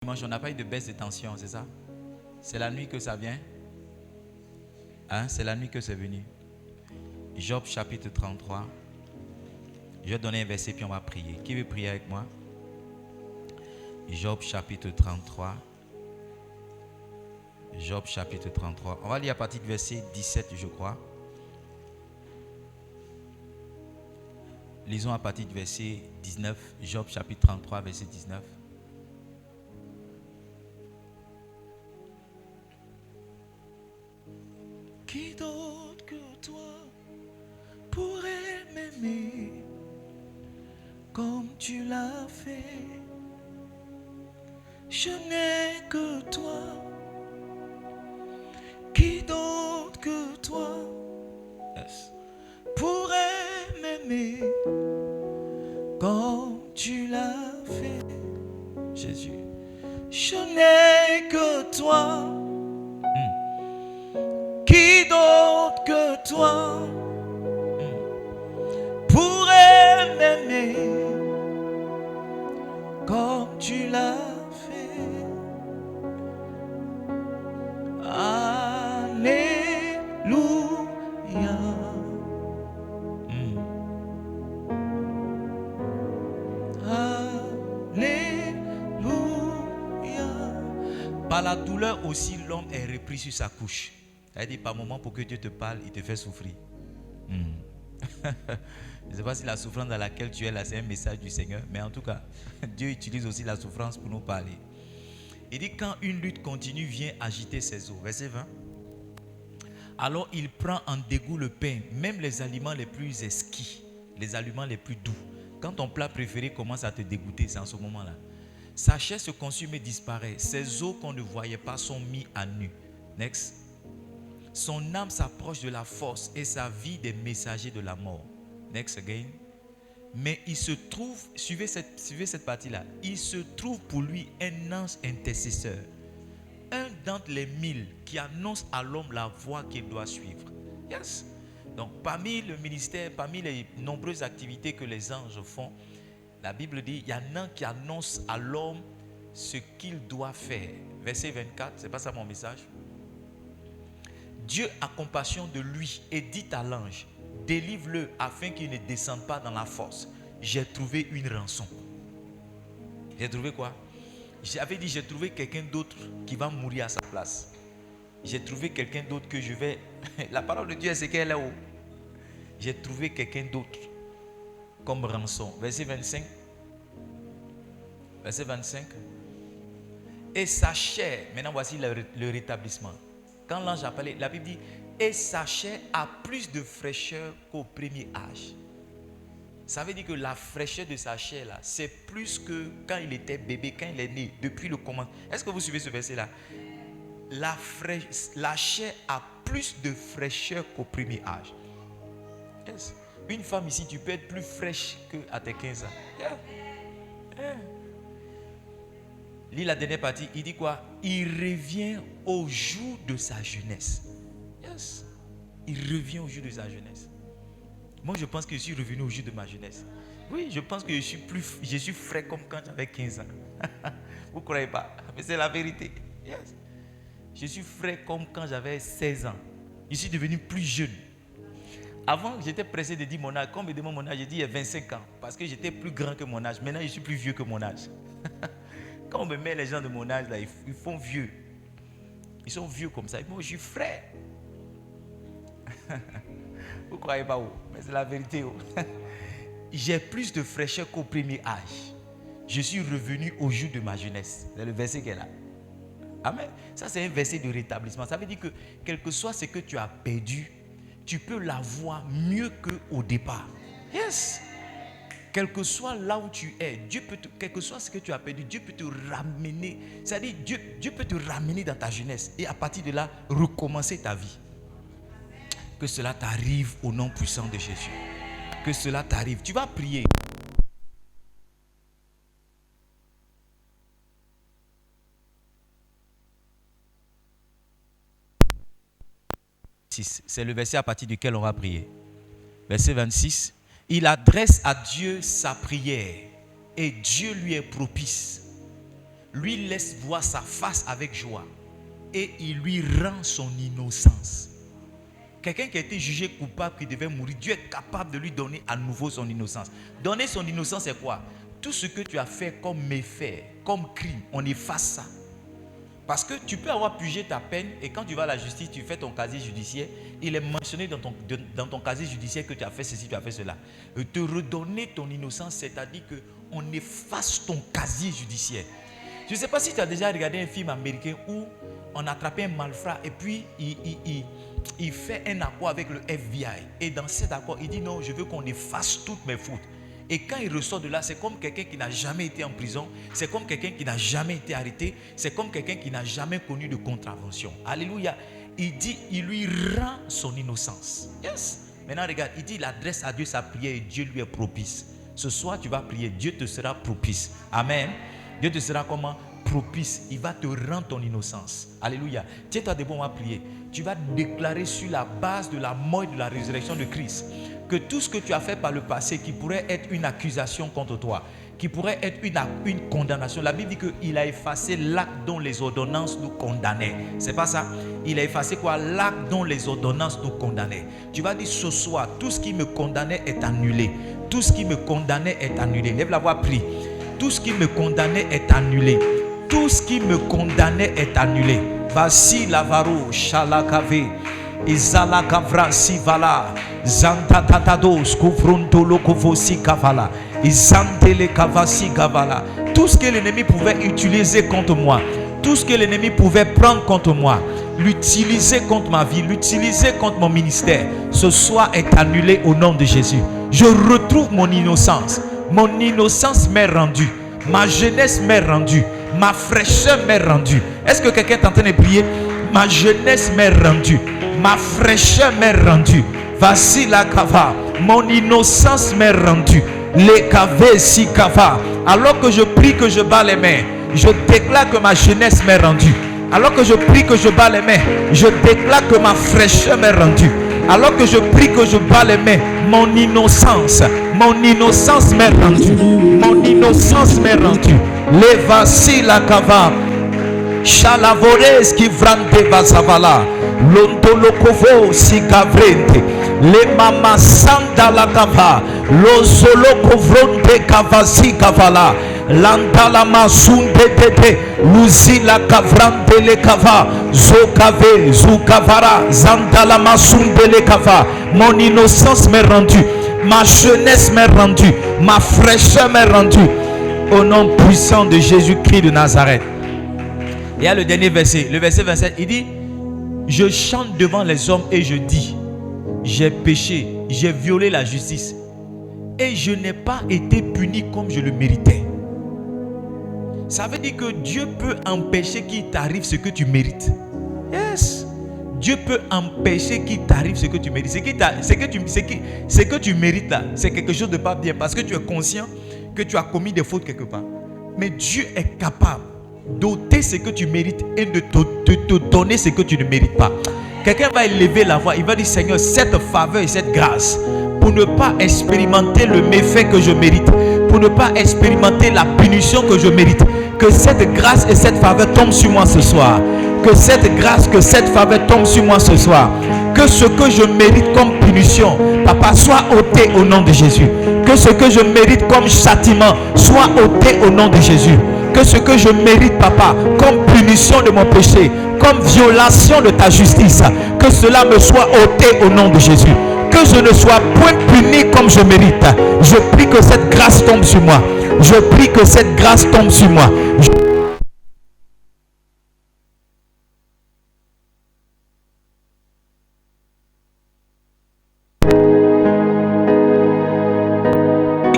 dimanche, on n'a pas eu de baisse de tension, c'est ça? C'est la nuit que ça vient? Hein? C'est la nuit que c'est venu. Job chapitre 33. Je vais donner un verset puis on va prier. Qui veut prier avec moi? Job chapitre 33. Job chapitre 33. On va lire à partir du verset 17, je crois. Lisons à partir du verset 19. Job chapitre 33, verset 19. Qui d'autre que toi pourrait m'aimer comme tu l'as fait? Je n'ai que toi. Qui d'autre que toi pourrait m'aimer comme tu l'as fait? Jésus. Je n'ai que toi. Qui d'autre que toi pourrait m'aimer comme tu l'as fait? Alléluia. Alléluia. Par la douleur aussi, l'homme est repris sur sa couche. C'est-à-dire, par moment, pour que Dieu te parle, il te fait souffrir. Je ne sais pas si la souffrance dans laquelle tu es là, c'est un message du Seigneur. Mais en tout cas, Dieu utilise aussi la souffrance pour nous parler. Il dit, quand une lutte continue vient agiter ses eaux. Verset 20. Alors il prend en dégoût le pain, même les aliments les plus exquis, les aliments les plus doux. Quand ton plat préféré commence à te dégoûter, c'est en ce moment-là. Sa chair se consume et disparaît. Ses os qu'on ne voyait pas sont mis à nu. Next. Son âme s'approche de la force et sa vie des messagers de la mort. Next again. Mais il se trouve, suivez cette partie-là, il se trouve pour lui un ange intercesseur, un d'entre les 1000 qui annonce à l'homme la voie qu'il doit suivre. Yes. Donc parmi le ministère, parmi les nombreuses activités que les anges font, la Bible dit, il y en a un qui annonce à l'homme ce qu'il doit faire. Verset 24, c'est pas ça mon message. Dieu a compassion de lui et dit à l'ange, délivre-le afin qu'il ne descende pas dans la force. J'ai trouvé une rançon. J'ai trouvé quoi? J'avais dit, j'ai trouvé quelqu'un d'autre qui va mourir à sa place. J'ai trouvé quelqu'un d'autre que je vais... La parole de Dieu, c'est qu'elle est où? J'ai trouvé quelqu'un d'autre comme rançon. Verset 25. Verset 25. Et sa chair, maintenant voici le rétablissement. Quand l'ange a parlé, la Bible dit, et sa chair a plus de fraîcheur qu'au premier âge. Ça veut dire que la fraîcheur de sa chair là, c'est plus que quand il était bébé, quand il est né, depuis le commencement. Est-ce que vous suivez ce verset là? La chair a plus de fraîcheur qu'au premier âge. Yes. Une femme ici, tu peux être plus fraîche qu'à tes 15 ans. Yeah. Yeah. Lis la dernière partie, il dit quoi? Il revient au jour de sa jeunesse. Yes. Il revient au jour de sa jeunesse. Moi, je pense que je suis revenu au jour de ma jeunesse. Oui, je pense que je suis frais comme quand j'avais 15 ans. Vous ne croyez pas? Mais c'est la vérité. Yes. Je suis frais comme quand j'avais 16 ans. Je suis devenu plus jeune. Avant, j'étais pressé de dire mon âge. Quand on me demande mon âge, je dis il y a 25 ans. Parce que j'étais plus grand que mon âge. Maintenant, je suis plus vieux que mon âge. Quand on me met les gens de mon âge, là, ils font vieux. Ils sont vieux comme ça. Moi, je suis frais. Vous ne croyez pas où? Mais c'est la vérité. J'ai plus de fraîcheur qu'au premier âge. Je suis revenu au jour de ma jeunesse. C'est le verset qui est là. Amen. Ça, c'est un verset de rétablissement. Ça veut dire que quel que soit ce que tu as perdu, tu peux l'avoir mieux qu'au départ. Yes. Quel que soit là où tu es, Dieu peut quel que soit ce que tu as perdu, Dieu peut te ramener. C'est-à-dire, Dieu peut te ramener dans ta jeunesse et à partir de là, recommencer ta vie. Que cela t'arrive au nom puissant de Jésus. Que cela t'arrive. Tu vas prier. C'est le verset à partir duquel on va prier. Verset 26. Il adresse à Dieu sa prière et Dieu lui est propice. lui laisse voir sa face avec joie et il lui rend son innocence. Quelqu'un qui a été jugé coupable, qui devait mourir, Dieu est capable de lui donner à nouveau son innocence. Donner son innocence, c'est quoi? Tout ce que tu as fait comme méfait, comme crime, on efface ça. Parce que tu peux avoir purgé ta peine et quand tu vas à la justice, tu fais ton casier judiciaire, il est mentionné dans ton casier judiciaire que tu as fait ceci, tu as fait cela. Te redonner ton innocence, c'est-à-dire qu'on efface ton casier judiciaire. Je ne sais pas si tu as déjà regardé un film américain où on a attrapé un malfrat et puis il fait un accord avec le FBI. Et dans cet accord, il dit non, je veux qu'on efface toutes mes fautes. Et quand il ressort de là, c'est comme quelqu'un qui n'a jamais été en prison. C'est comme quelqu'un qui n'a jamais été arrêté. C'est comme quelqu'un qui n'a jamais connu de contravention. Alléluia. Il dit, il lui rend son innocence. Yes. Maintenant, regarde, il dit, il adresse à Dieu sa prière et Dieu lui est propice. Ce soir, tu vas prier, Dieu te sera propice. Amen. Dieu te sera comment? Propice. Il va te rendre ton innocence. Alléluia. Tiens-toi debout, on va prier. Tu vas déclarer sur la base de la mort et de la résurrection de Christ que tout ce que tu as fait par le passé qui pourrait être une accusation contre toi, qui pourrait être une condamnation. La Bible dit qu'il a effacé l'acte dont les ordonnances nous condamnaient. C'est pas ça? Il a effacé quoi? L'acte dont les ordonnances nous condamnaient. Tu vas dire ce soir, tout ce qui me condamnait est annulé. Tout ce qui me condamnait est annulé. Lève la voix, prie. Tout ce qui me condamnait est annulé. Tout ce qui me condamnait est annulé. Voici l'avaro, shalakave. Izala kavra sivala zantatatados kuvronto lokovosi kavala izantele kavasi kavala. Tout ce que l'ennemi pouvait utiliser contre moi, tout ce que l'ennemi pouvait prendre contre moi, l'utiliser contre ma vie, l'utiliser contre mon ministère, ce soir est annulé au nom de Jésus. Je retrouve mon innocence. Mon innocence m'est rendue. Ma jeunesse m'est rendue. Ma fraîcheur m'est rendue. Est-ce que quelqu'un est en train de prier? Ma jeunesse m'est rendue. Ma fraîcheur m'est rendue. Voici la kava. Mon innocence m'est rendue. Les kavés si kava. Alors que je prie, que je bats les mains, je déclare que ma jeunesse m'est rendue. Alors que je prie, que je bats les mains, je déclare que ma fraîcheur m'est rendue. Alors que je prie, que je bats les mains, mon innocence m'est rendue. Mon innocence m'est rendue. Les voici la kava. Shalavores qui vrante vasavala. Londolokovo si gavrente. Le mama sanda la kava. Lo solo kovronte kavasi kavala. Lantala masunde tete. Luzi la kavrante le kava. Zokave zukavara. Zandala masunde le kava. Mon innocence m'est rendue. Ma jeunesse m'est rendue. Ma fraîcheur m'est rendue. Au nom puissant de Jésus-Christ de Nazareth. Il y a le dernier verset, le verset 27, il dit: je chante devant les hommes et je dis, j'ai péché, j'ai violé la justice et je n'ai pas été puni comme je le méritais. Ça veut dire que Dieu peut empêcher qu'il t'arrive ce que tu mérites. Yes. Dieu peut empêcher qu'il t'arrive ce que tu mérites. Ce que tu mérites là, c'est quelque chose de pas bien parce que tu es conscient que tu as commis des fautes quelque part. Mais Dieu est capable d'ôter ce que tu mérites et de te donner ce que tu ne mérites pas. Quelqu'un va élever la voix, il va dire: Seigneur, cette faveur et cette grâce, pour ne pas expérimenter le méfait que je mérite, pour ne pas expérimenter la punition que je mérite, que cette grâce et cette faveur tombent sur moi ce soir. Que cette grâce, que cette faveur tombe sur moi ce soir. Que ce que je mérite comme punition, papa, soit ôté au nom de Jésus. Que ce que je mérite comme châtiment soit ôté au nom de Jésus. Que ce que je mérite, papa, comme punition de mon péché, comme violation de ta justice, que cela me soit ôté au nom de Jésus. Que je ne sois point puni comme je mérite. Je prie que cette grâce tombe sur moi. Je prie que cette grâce tombe sur moi.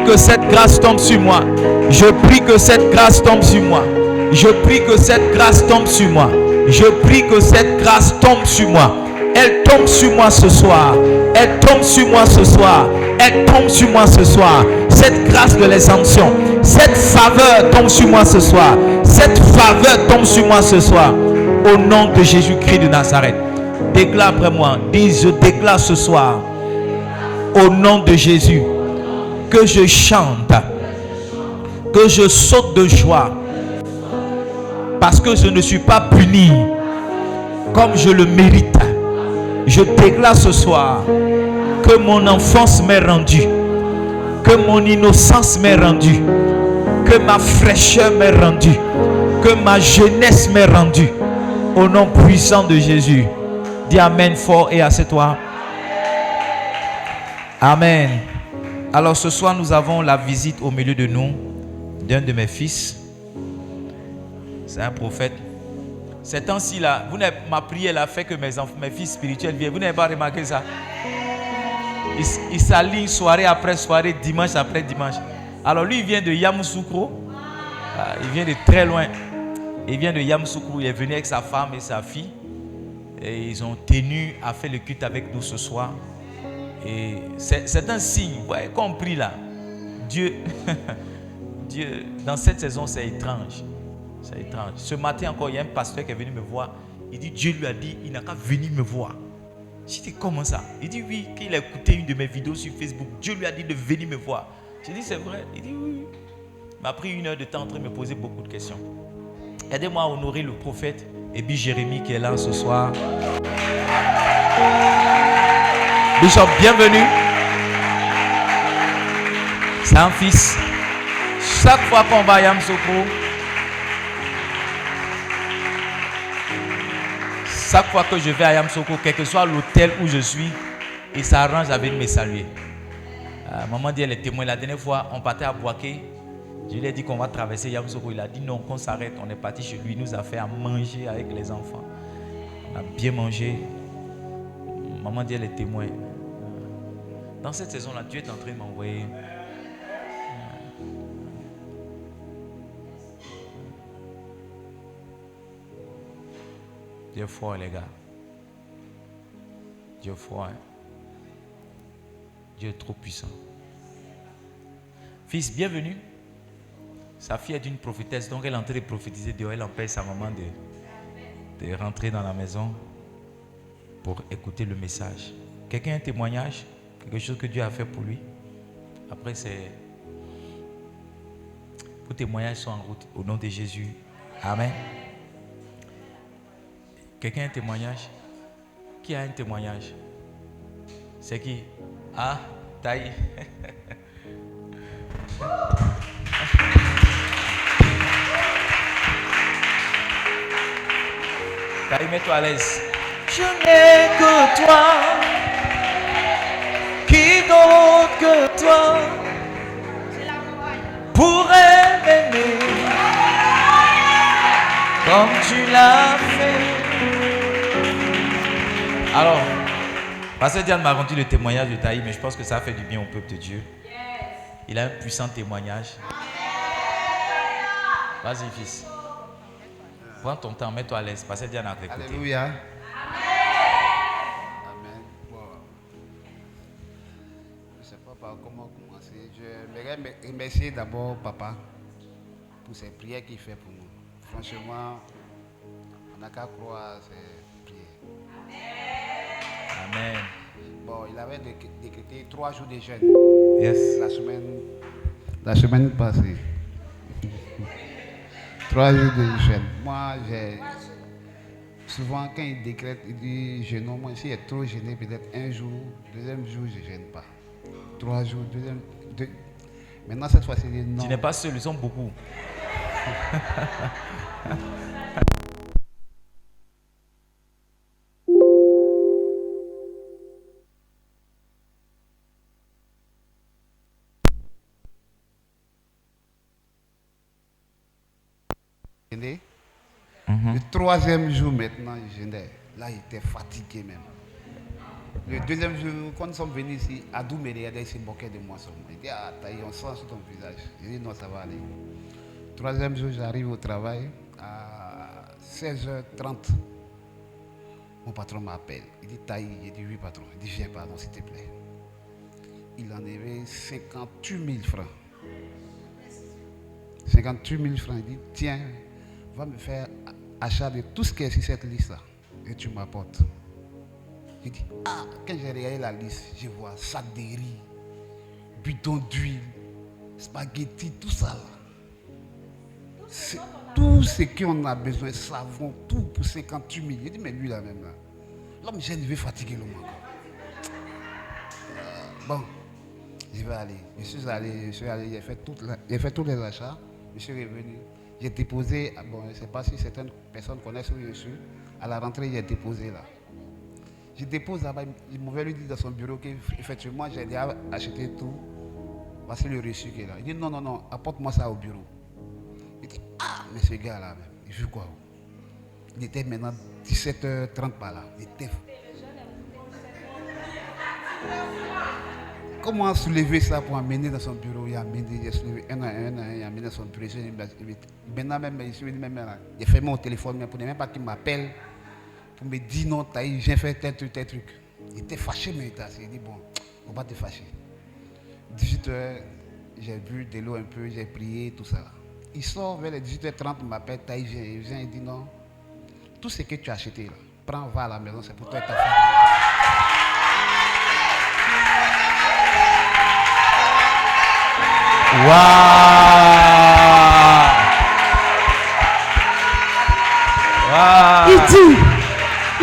Que cette grâce tombe sur moi. Je prie que cette grâce tombe sur moi. Je prie que cette grâce tombe sur moi. Je prie que cette grâce tombe sur moi. Elle tombe sur moi ce soir. Elle tombe sur moi ce soir. Elle tombe sur moi ce soir. Cette grâce de l'exemption, cette faveur tombe sur moi ce soir. Cette faveur tombe sur moi ce soir. Au nom de Jésus-Christ de Nazareth. Déclare après moi. Dis: je déclare ce soir, au nom de Jésus, que je chante, que je saute de joie Parce que je ne suis pas puni comme je le mérite. Je déclare ce soir que mon enfance m'est rendue, que mon innocence m'est rendue, que ma fraîcheur m'est rendue, que ma jeunesse m'est rendue. Au nom puissant de Jésus. Dis Amen fort et assieds-toi. Amen. Alors ce soir, nous avons la visite au milieu de nous d'un de mes fils. C'est un prophète. Ces temps-ci là, ma prière a fait que mes fils spirituels viennent. Vous n'avez pas remarqué ça? Ils s'alignent soirée après soirée, dimanche après dimanche. Alors lui, il vient de Yamoussoukro. Il vient de très loin. Il vient de Yamoussoukro. Il est venu avec sa femme et sa fille. Et ils ont tenu à faire le culte avec nous ce soir. Et c'est un signe. Vous avez compris là. Dieu, dans cette saison, c'est étrange. C'est étrange. Ce matin encore, il y a un pasteur qui est venu me voir. Il dit, Dieu lui a dit, il n'a qu'à venir me voir. J'ai dit, comment ça? Il dit, oui, qu'il a écouté une de mes vidéos sur Facebook. Dieu lui a dit de venir me voir. J'ai dit, c'est vrai? Il dit, oui. Il m'a pris 1 heure de temps en train de me poser beaucoup de questions. Aidez-moi à honorer le prophète et puis Jérémie qui est là ce soir. Bishop, bienvenue. C'est un fils. Chaque fois qu'on va à Yamoussoukro, chaque fois que je vais à Yamoussoukro, quel que soit l'hôtel où je suis, il s'arrange à venir me saluer. Maman dit, elle est témoin. La dernière fois, on partait à Boaké. Je lui ai dit qu'on va traverser Yamoussoukro. Il a dit non, qu'on s'arrête. On est parti chez lui. Il nous a fait à manger avec les enfants. On a bien mangé. Maman dit, elle est témoin. Dans cette saison-là, Dieu est en train de m'envoyer. Dieu est fort, les gars. Dieu est fort. Hein? Dieu est trop puissant. Fils, bienvenue. Sa fille est d'une prophétesse, donc elle est en train de prophétiser dehors. Elle empêche sa maman de rentrer dans la maison pour écouter le message. Quelqu'un a un témoignage? Quelque chose que Dieu a fait pour lui? Après, vos témoignages sont en route au nom de Jésus. Amen. Quelqu'un a un témoignage? Qui a un témoignage? C'est qui? Ah, Taï. Taï, mets-toi à l'aise. Je n'ai que toi. Qui d'autre que toi pourrait m'aimer comme tu l'as fait? Alors, Pasteur Diane m'a rendu le témoignage de Taï, mais je pense que ça a fait du bien au peuple de Dieu. Il a un puissant témoignage. Vas-y, fils. Prends ton temps, mets-toi à l'aise. Pasteur Diane a écouté. Alléluia. Amen. Bon. Je ne sais pas par comment commencer. Je voudrais remercier d'abord Papa pour ses prières qu'il fait pour nous. Franchement, on n'a qu'à croire à ses prières. Amen. Bon, il avait décrété 3 jours de jeûne. Yes. La semaine passée. 3 jours de jeûne. Moi, souvent quand il décrète, il dit jeûnons. Moi, s'il est trop gêné, peut-être un jour, deuxième jour, je ne gêne pas. 3 jours, Maintenant, cette fois-ci, il dit non. Tu n'es pas seul, ils sont beaucoup. Le 3e jour maintenant, là, il était fatigué même. Le 2e jour, quand nous sommes venus ici, Adou me regardait, il se moquait de moi seulement. Il dit, ah, on sent sur ton visage. Je dis, non, ça va aller. 3e jour, j'arrive au travail à 16h30. Mon patron m'appelle. Il dit, Taï, j'ai dit, oui, patron. Il dit, viens, pardon, s'il te plaît. Il en avait 58 000 francs. 58 000 francs. Il dit, tiens, va me faire achat de tout ce qui est sur cette liste-là et tu m'apportes. J'ai dit, ah, quand j'ai regardé la liste, je vois sac de riz, bidon d'huile, spaghetti, tout ça là. tout ce qu'on a besoin, savon, tout pour 58 000. J'ai dit, mais lui là même là. L'homme, j'ai levé fatigué l'homme encore. Bon, je vais aller. Je suis allé, j'ai fait tous les achats. Je suis revenu. J'ai déposé, bon, je ne sais pas si certaines personnes connaissent où je suis. À la rentrée, j'ai déposé là. Je dépose là-bas, il m'avait lui dit dans son bureau qu'effectivement, j'ai déjà acheté tout. Voici le reçu qui est là. Il dit non, apporte-moi ça au bureau. Il dit, mais ce gars là, il fait quoi? Il était maintenant 17h30 par là. Il était... Comment soulever ça pour amener dans son bureau? Il a amené, il a soulevé un à un, il a amené dans son bureau. Maintenant même, il a fait mon téléphone, mais pour ne même pas qu'il m'appelle, pour me dire non, j'ai fait tel truc. Il était fâché, mais il était assis. Il dit bon, il ne faut pas te fâcher. 18h, j'ai bu de l'eau un peu, j'ai prié, tout ça. Il sort vers les 18h30, il m'appelle, il vient, il dit non, tout ce que tu as acheté, là, prends, va à la maison, c'est pour toi et ta famille.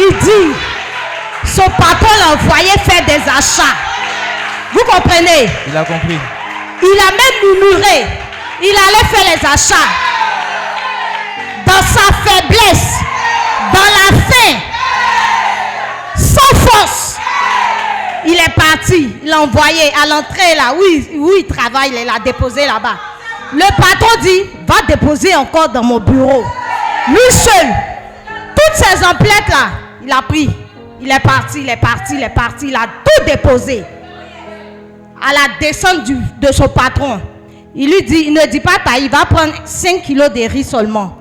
Il dit, son patron l'a envoyé faire des achats. Vous comprenez? Il a compris. Il a même murmuré. Il allait faire les achats. Dans sa faiblesse, dans la faim, sans force, il est parti. Il l'a envoyé à l'entrée là, où il travaille, il l'a déposé là-bas. Le patron dit, va déposer encore dans mon bureau. Lui seul, toutes ces emplettes là, il a pris. Il est parti, il a tout déposé. À la descente de son patron, il lui dit, il ne dit pas taille, il va prendre 5 kilos de riz seulement.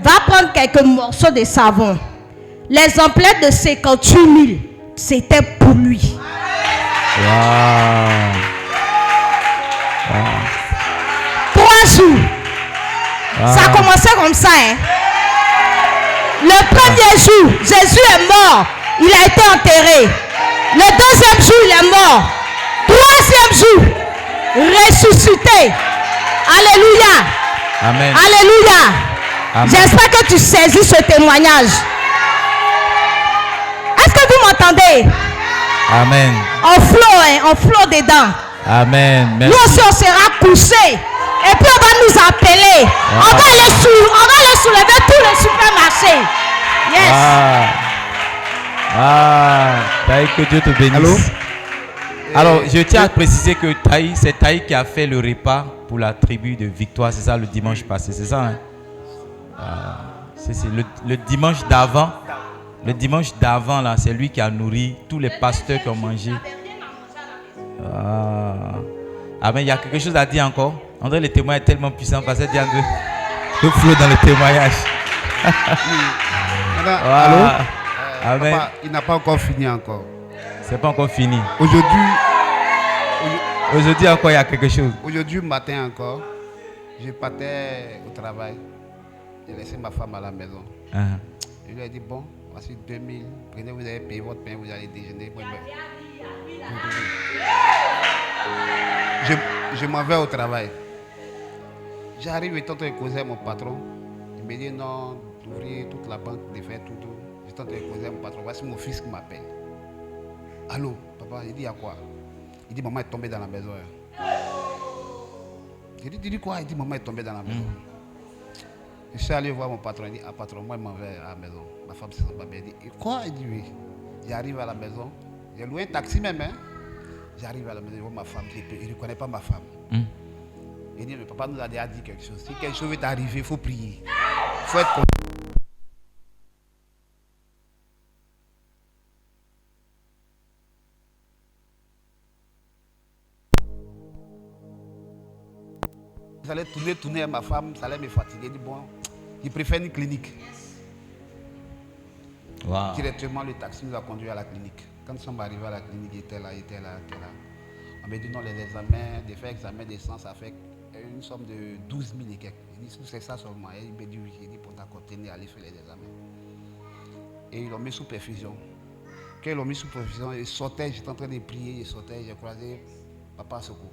Va prendre quelques morceaux de savon. Les emplettes de 58 000, c'était pour lui. Wow. 3 jours. Ça a commencé comme ça. Hein? Le premier jour, Jésus est mort. Il a été enterré. Le deuxième jour, il est mort. Troisième jour, ressuscité. Alléluia. Amen. Alléluia. Amen. J'espère que tu saisis ce témoignage. Est-ce que vous m'entendez? Amen. En flot dedans. Amen. Merci. Nous aussi, on sera couchés. Et puis, on va nous appeler. Wow. On va les soulever tous les supermarchés. Yes. Taï, que Dieu te bénisse. Allô? Alors, je tiens à préciser que Taï, c'est Taï qui a fait le repas pour la tribu de Victoire. C'est ça le dimanche passé, c'est ça, hein? C'est le dimanche d'avant. Le dimanche d'avant, là, c'est lui qui a nourri tous les pasteurs qui ont mangé. Ah, mais il y a quelque chose à dire encore. André, le témoin est tellement puissant parce qu'il y a de flot dans le témoignage. Allô? Amen. Papa, il n'a pas encore fini encore. C'est pas encore fini. Aujourd'hui encore, il y a quelque chose. Aujourd'hui matin encore, je partais au travail. J'ai laissé ma femme à la maison. Je lui ai dit, bon, voici 2000. Prenez, vous allez payer votre pain, vous allez déjeuner. Je m'en vais au travail. J'arrive et tente de causer à mon patron. Il me dit non, d'ouvrir toute la banque, de faire tout. Je tente de causer à mon patron. Voici mon fils qui m'appelle. Allô, papa, il dit à quoi? Il dit maman est tombée dans la maison. J'ai dit, tu dis quoi? Il dit maman est tombée dans la maison. Je suis allé voir mon patron. Il dit, ah patron, moi je m'en vais à la maison. Ma femme se sent pas bien. Il dit, quoi? Il dit oui. J'arrive à la maison. J'ai loué un taxi même. Hein? J'arrive à la maison, je vois ma femme. Il ne reconnaît pas ma femme. Il dit, mais papa nous a déjà dit quelque chose. Si quelque chose est arrivé, il faut prier. Il faut être content. J'allais tourner à ma femme, ça allait me fatiguer. Il dit, bon, il préfère une clinique. Wow. Directement, le taxi nous a conduit à la clinique. Quand nous sommes arrivés à la clinique, il était là. On m'a dit non, les examens, de faire examen de sang, ça fait une somme de 12 000 et quelques. Il dit, c'est ça seulement. Et il m'a dit oui. Il dit, pour continuer à aller faire les examens. Et ils l'ont mis sous perfusion. Quand ils l'ont mis sous perfusion, il sortait, j'étais en train de prier, il sortait, j'ai croisé Papa Soko.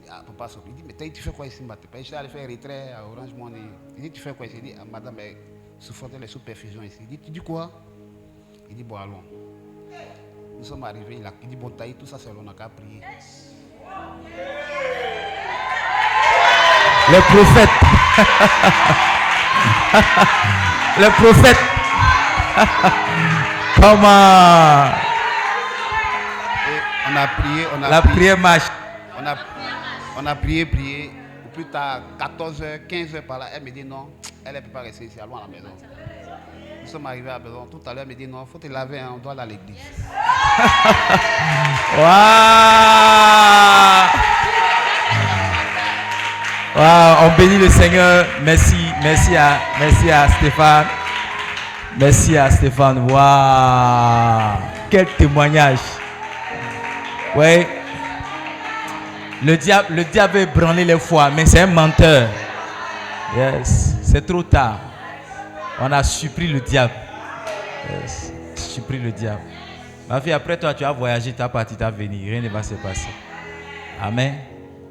Il dit, ah, papa, il dit, mais tu fais quoi ici, matin? Je suis allé faire retrait à Orange Money. Il dit, tu fais quoi ici? Il dit, ah, madame, souffrant les sous-perfusions ici. Il dit, tu dis quoi? Il dit, bon, allons. Nous sommes arrivés, il dit, bon, taille, tout ça, c'est l'on a qu'à prier. Le prophète. Le prophète. Comment? Et on a prié, La prière marche. On a prié. Au plus tard, 14h, 15h par là, elle me dit non, elle ne peut pas rester ici, allons à la maison. Nous sommes arrivés à la maison. Tout à l'heure, elle me dit non, il faut te laver, hein, on doit aller à l'église. Wow, on bénit le Seigneur. Merci à Stéphane. Merci à Stéphane. Wow, quel témoignage. Oui. Le diable a branlé les fois, mais c'est un menteur. Yes, c'est trop tard. On a surpris le diable. Yes, surpris le diable. Ma fille, après toi, tu as voyagé, tu as parti, tu as venu. Rien ne va se passer. Amen.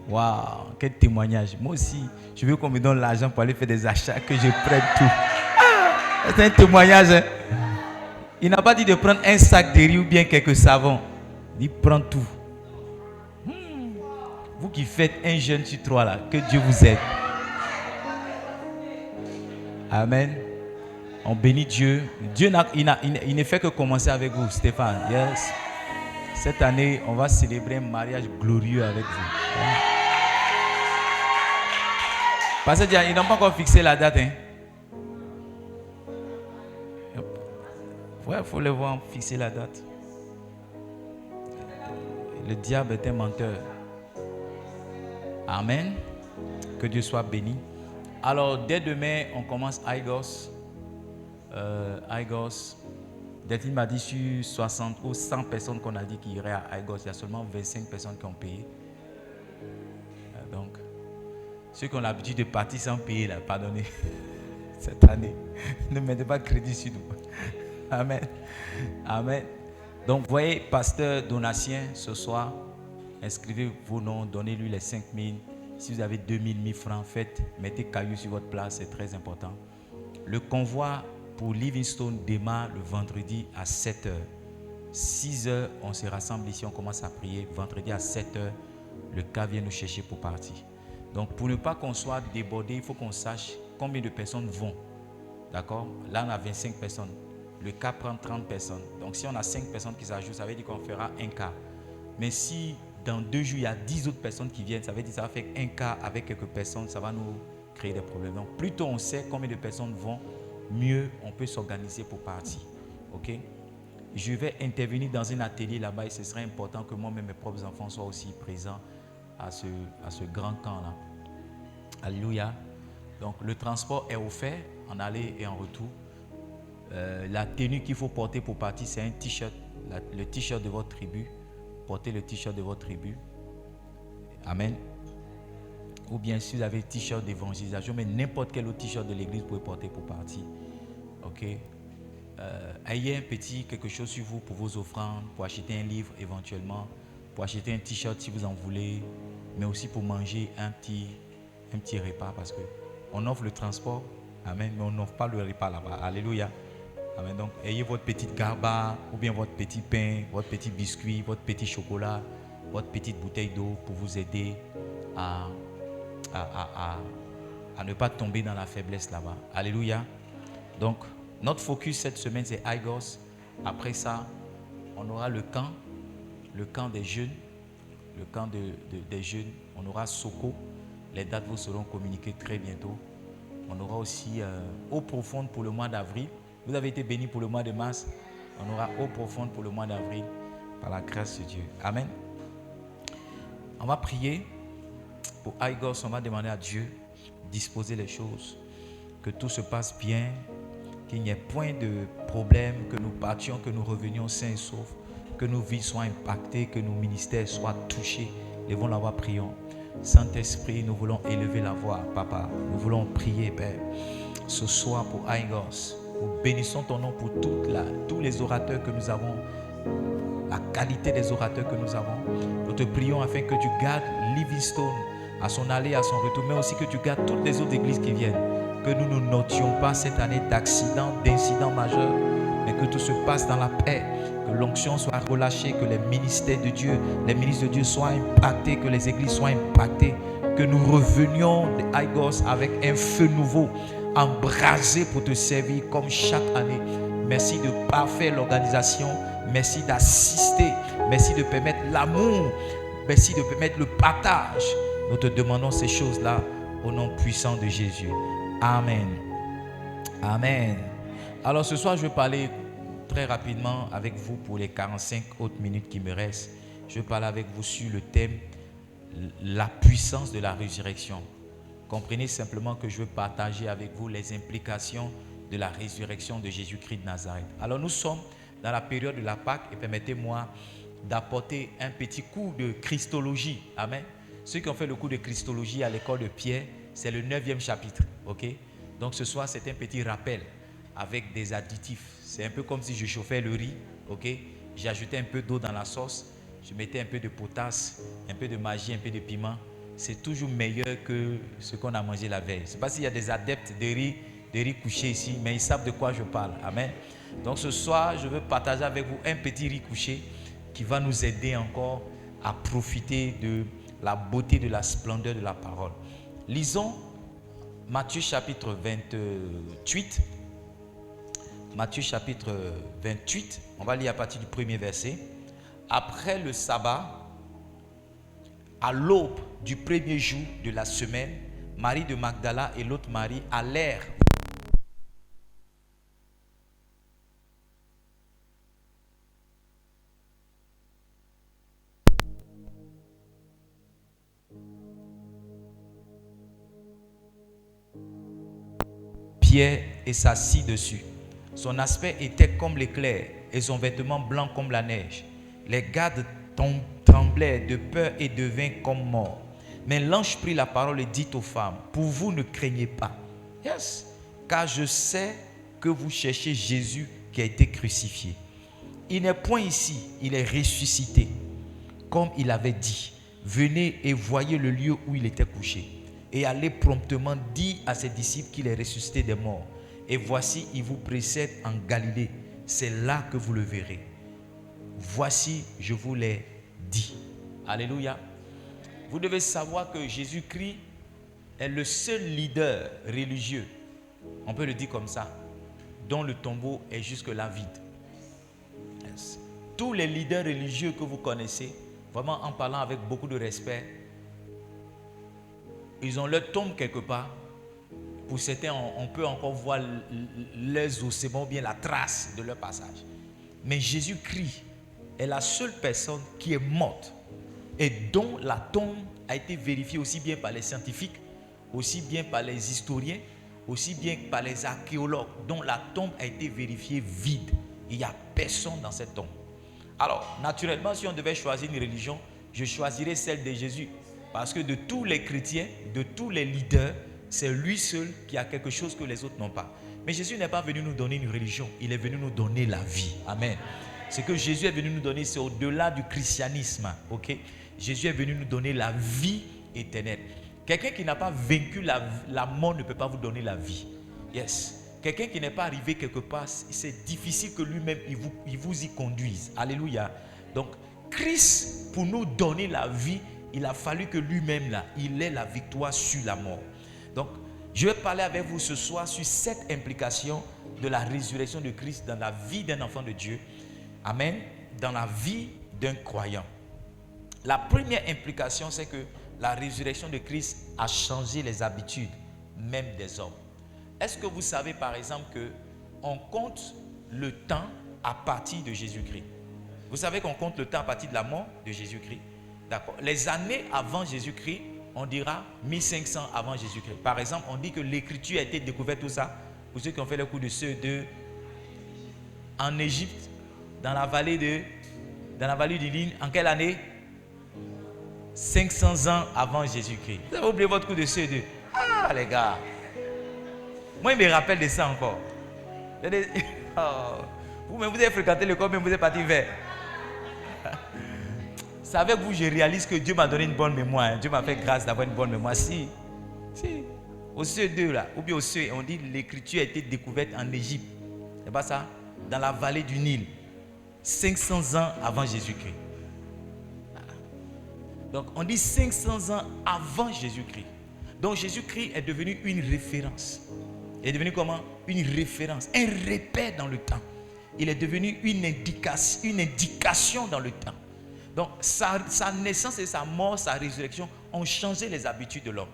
Waouh, quel témoignage. Moi aussi, je veux qu'on me donne l'argent pour aller faire des achats, que je prenne tout. Ah, c'est un témoignage. Hein? Il n'a pas dit de prendre un sac de riz ou bien quelques savons. Il dit prends tout. Vous qui faites un jeûne sur 3 là, que Dieu vous aide. Amen. On bénit Dieu. Dieu il ne fait que commencer avec vous, Stéphane. Yes. Cette année, on va célébrer un mariage glorieux avec vous. Parce qu'ils n'ont pas encore fixé la date. Hein? Ouais, il faut les voir fixer la date. Le diable est un menteur. Amen. Que Dieu soit béni. Alors, dès demain, on commence IGOS. IGOS. Delphine m'a dit sur 60 ou 100 personnes qu'on a dit qu'il irait à IGOS, il y a seulement 25 personnes qui ont payé. Donc, ceux qui ont l'habitude de partir sans payer, là, pardonnez, cette année, ne mettez pas crédit sur nous. Amen. Amen. Donc, vous voyez, pasteur Donatien, ce soir, inscrivez vos noms, donnez-lui les 5 000. Si vous avez 2 000, 1 000 francs, faites, mettez caillou sur votre place, c'est très important. Le convoi pour Livingstone démarre le vendredi à 7h. 6h, on se rassemble ici, on commence à prier. Vendredi à 7h, le cas vient nous chercher pour partir. Donc, pour ne pas qu'on soit débordé, il faut qu'on sache combien de personnes vont. D'accord? Là, on a 25 personnes. Le cas prend 30 personnes. Donc, si on a 5 personnes qui s'ajoutent, ça veut dire qu'on fera un cas. Mais si dans 2 jours, il y a 10 autres personnes qui viennent, ça veut dire que ça va faire un cas avec quelques personnes, ça va nous créer des problèmes. Donc, plus tôt on sait combien de personnes vont, mieux on peut s'organiser pour partir. Ok? Je vais intervenir dans un atelier là-bas et ce serait important que moi-même, mes propres enfants soient aussi présents à ce grand camp-là. Alléluia. Donc, le transport est offert en aller et en retour. La tenue qu'il faut porter pour partir, c'est un t-shirt, le t-shirt de votre tribu. Portez le t-shirt de votre tribu. Amen. Ou bien si vous avez le t-shirt d'évangélisation, mais n'importe quel autre t-shirt de l'église, vous pouvez porter pour partir. Ok. Ayez un petit quelque chose sur vous pour vos offrandes, pour acheter un livre éventuellement, pour acheter un t-shirt si vous en voulez, mais aussi pour manger un petit repas parce qu'on offre le transport. Amen. Mais on n'offre pas le repas là-bas. Alléluia. Amen. Donc, ayez votre petite garba, ou bien votre petit pain, votre petit biscuit, votre petit chocolat, votre petite bouteille d'eau pour vous aider à ne pas tomber dans la faiblesse là-bas. Alléluia. Donc, notre focus cette semaine, c'est IGOS. Après ça, on aura le camp des jeunes. Le camp des jeunes. On aura Soko. Les dates vous seront communiquées très bientôt. On aura aussi Eau Profonde pour le mois d'avril. Vous avez été bénis pour le mois de mars. On aura Eau Profonde pour le mois d'avril par la grâce de Dieu. Amen. On va prier pour IGOS. On va demander à Dieu de disposer les choses, que tout se passe bien, qu'il n'y ait point de problème, que nous partions, que nous revenions sains et saufs, que nos vies soient impactées, que nos ministères soient touchés. Levons la voix, prions. Saint-Esprit, nous voulons élever la voix, Papa. Nous voulons prier, Père, ce soir pour IGOS. Nous bénissons ton nom pour tous les orateurs que nous avons la qualité des orateurs que nous avons. Nous te prions afin que tu gardes Livingstone à son aller, à son retour, mais aussi que tu gardes toutes les autres églises qui viennent. Que nous ne notions pas cette année d'accidents, d'incidents majeurs, mais que tout se passe dans la paix, que l'onction soit relâchée, que les ministères de Dieu, les ministres de Dieu soient impactés, que les églises soient impactées, que nous revenions de Igos avec un feu nouveau, embrasé pour te servir comme chaque année. Merci de parfaire l'organisation, merci d'assister, merci de permettre l'amour, merci de permettre le partage. Nous te demandons ces choses-là au nom puissant de Jésus. Amen. Amen. Alors ce soir, je vais parler très rapidement avec vous pour les 45 autres minutes qui me restent. Je vais parler avec vous sur le thème la puissance de la résurrection. Comprenez simplement que je veux partager avec vous les implications de la résurrection de Jésus-Christ de Nazareth. Alors nous sommes dans la période de la Pâque et permettez-moi d'apporter un petit cours de Christologie. Amen. Ceux qui ont fait le cours de Christologie à l'école de Pierre, c'est le 9e chapitre. Ok? Donc ce soir, c'est un petit rappel avec des additifs. C'est un peu comme si je chauffais le riz. Ok? J'ajoutais un peu d'eau dans la sauce. Je mettais un peu de potasse, un peu de magie, un peu de piment. C'est toujours meilleur que ce qu'on a mangé la veille. Je ne sais pas s'il y a des adeptes de riz couché ici, mais ils savent de quoi je parle. Amen. Donc ce soir, je veux partager avec vous un petit riz couché qui va nous aider encore à profiter de la beauté, de la splendeur de la parole. Lisons Matthieu chapitre 28. Matthieu chapitre 28. On va lire à partir du premier verset. Après le sabbat, à l'aube du premier jour de la semaine, Marie de Magdala et l'autre Marie allèrent Pierre et s'assit dessus. Son aspect était comme l'éclair et son vêtement blanc comme la neige. Les gardes tremblaient de peur et devinrent comme morts. Mais l'ange prit la parole et dit aux femmes, pour vous ne craignez pas. Yes. Car je sais que vous cherchez Jésus qui a été crucifié. Il n'est point ici, il est ressuscité. Comme il avait dit, venez et voyez le lieu où il était couché. Et allez promptement dire à ses disciples qu'il est ressuscité des morts. Et voici, il vous précède en Galilée. C'est là que vous le verrez. Voici, je vous l'ai dit. Alléluia. Vous devez savoir que Jésus-Christ est le seul leader religieux, on peut le dire comme ça, dont le tombeau est jusque-là vide. Yes. Tous les leaders religieux que vous connaissez, vraiment en parlant avec beaucoup de respect, ils ont leur tombe quelque part. Pour certains, on peut encore voir leurs ossements ou bien la trace de leur passage. Mais Jésus-Christ est la seule personne qui est morte et dont la tombe a été vérifiée aussi bien par les scientifiques, aussi bien par les historiens, aussi bien par les archéologues, dont la tombe a été vérifiée vide. Il n'y a personne dans cette tombe. Alors, naturellement, si on devait choisir une religion, je choisirais celle de Jésus. Parce que de tous les chrétiens, de tous les leaders, c'est lui seul qui a quelque chose que les autres n'ont pas. Mais Jésus n'est pas venu nous donner une religion, il est venu nous donner la vie. Amen. Ce que Jésus est venu nous donner, c'est au-delà du christianisme. Ok? Jésus est venu nous donner la vie éternelle. Quelqu'un qui n'a pas vaincu la mort ne peut pas vous donner la vie. Yes. Quelqu'un qui n'est pas arrivé quelque part, c'est difficile que lui-même il vous y conduise. Alléluia. Donc, Christ, pour nous donner la vie, il a fallu que lui-même, là, il ait la victoire sur la mort. Donc, je vais parler avec vous ce soir sur cette implication de la résurrection de Christ dans la vie d'un enfant de Dieu. Amen. Dans la vie d'un croyant. La première implication, c'est que la résurrection de Christ a changé les habitudes, même des hommes. Est-ce que vous savez, par exemple, qu'on compte le temps à partir de Jésus-Christ? Vous savez qu'on compte le temps à partir de la mort de Jésus-Christ? D'accord. Les années avant Jésus-Christ, on dira 1500 avant Jésus-Christ. Par exemple, on dit que l'écriture a été découverte, tout ça, pour ceux qui ont fait le cours de CE2, en Égypte, dans la vallée du Nil, en quelle année? 500 ans avant Jésus-Christ. Vous avez oublié votre cours de CE2? Ah, les gars. Moi, il me rappelle de ça encore. Vous-même, vous avez fréquenté l'école, mais vous êtes parti vers. C'est avec vous que je réalise que Dieu m'a donné une bonne mémoire. Hein. Dieu m'a fait grâce d'avoir une bonne mémoire. Si. Au CE2 là, ou bien au CE, on dit l'écriture a été découverte en Égypte. C'est pas ça? Dans la vallée du Nil. 500 ans avant Jésus-Christ. Donc on dit 500 ans avant Jésus-Christ. Donc Jésus-Christ est devenu une référence. Il est devenu comment? Une référence, un repère dans le temps. Il est devenu une indication dans le temps. Donc sa naissance et sa mort, sa résurrection ont changé les habitudes de l'homme.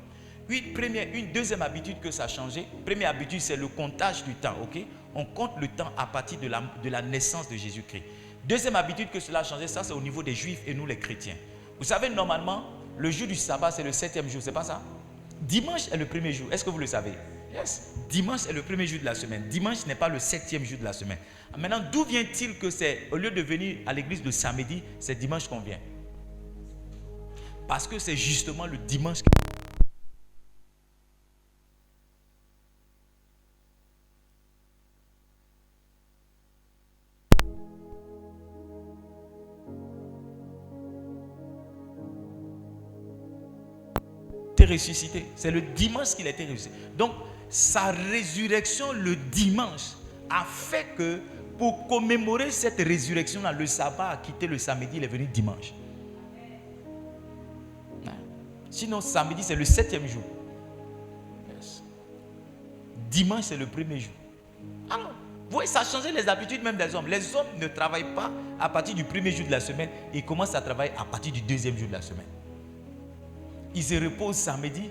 Une deuxième habitude que ça a changé. Première habitude, c'est le comptage du temps. Okay? On compte le temps à partir de la naissance de Jésus-Christ. Deuxième habitude que cela a changé, ça c'est au niveau des Juifs et nous les chrétiens. Vous savez, normalement, le jour du sabbat, c'est le 7e jour, c'est pas ça? Dimanche est le premier jour. Est-ce que vous le savez? Yes. Dimanche est le premier jour de la semaine. Dimanche n'est pas le 7e jour de la semaine. Maintenant, d'où vient-il que c'est, au lieu de venir à l'église le samedi, c'est dimanche qu'on vient? Parce que c'est justement le dimanche. Ressuscité. C'est le dimanche qu'il a été ressuscité. Donc, sa résurrection le dimanche a fait que pour commémorer cette résurrection-là, le sabbat a quitté le samedi, il est venu dimanche. Sinon, samedi, c'est le 7e jour. Yes. Dimanche, c'est le premier jour. Alors, vous voyez, ça a changé les habitudes même des hommes. Les hommes ne travaillent pas à partir du premier jour de la semaine, ils commencent à travailler à partir du 2e jour de la semaine. Ils se reposent samedi,